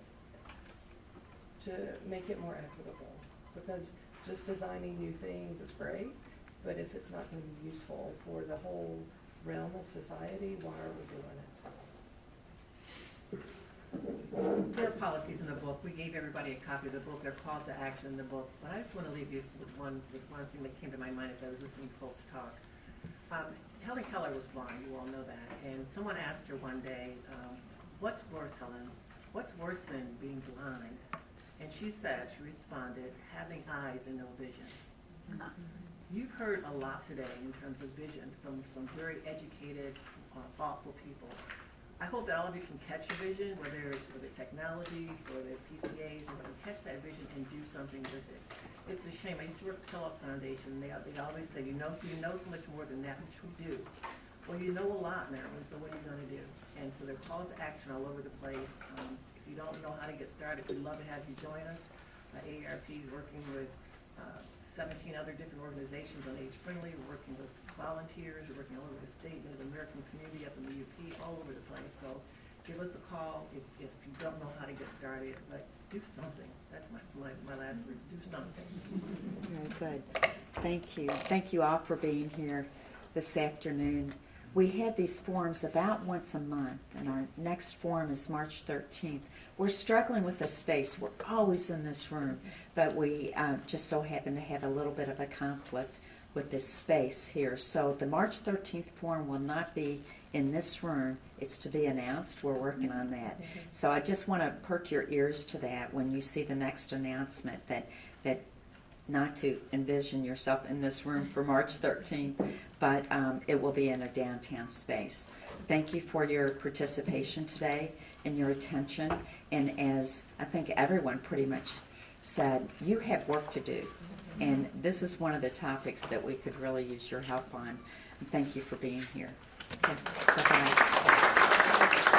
make it more equitable. Because just designing new things is great, but if it's not going to be useful for the whole realm of society, why are we doing it? There are policies in the book. We gave everybody a copy of the book. There are calls to action in the book. But I just want to leave you with one thing that came to my mind as I was listening to folks talk. Helen Keller was blind. You all know that. And someone asked her one day, what's worse, Helen? What's worse than being blind? And she responded, having eyes and no vision. You've heard a lot today in terms of vision from some very educated, thoughtful people. I hope that all of you can catch your vision, whether it's for the technology, for the PCAs, and catch that vision and do something with it. It's a shame. I used to work at the Kellogg Foundation. They always say, you know so much more than that, which we do. Well, you know a lot now, and so what are you going to do? And so there are calls to action all over the place. If you don't know how to get started, we'd love to have you join us. AARP is working with 17 other different organizations on age friendly. We're working with volunteers, we're working all over the state, the American community up in the UP, all over the place. So give us a call if you don't know how to get started, but do something. That's my last word, do something. Very good. Thank you. Thank you all for being here this afternoon. We have these forums about once a month, and our next forum is March 13th. We're struggling with the space. We're always in this room, but we just so happen to have a little bit of a conflict with this space here. So the March 13th forum will not be in this room. It's to be announced. We're working on that. So I just want to perk your ears to that when you see the next announcement, that not to envision yourself in this room for March 13th, but it will be in a downtown space. Thank you for your participation today and your attention. And as I think everyone pretty much said, you have work to do. And this is one of the topics that we could really use your help on. And thank you for being here. Okay, bye-bye.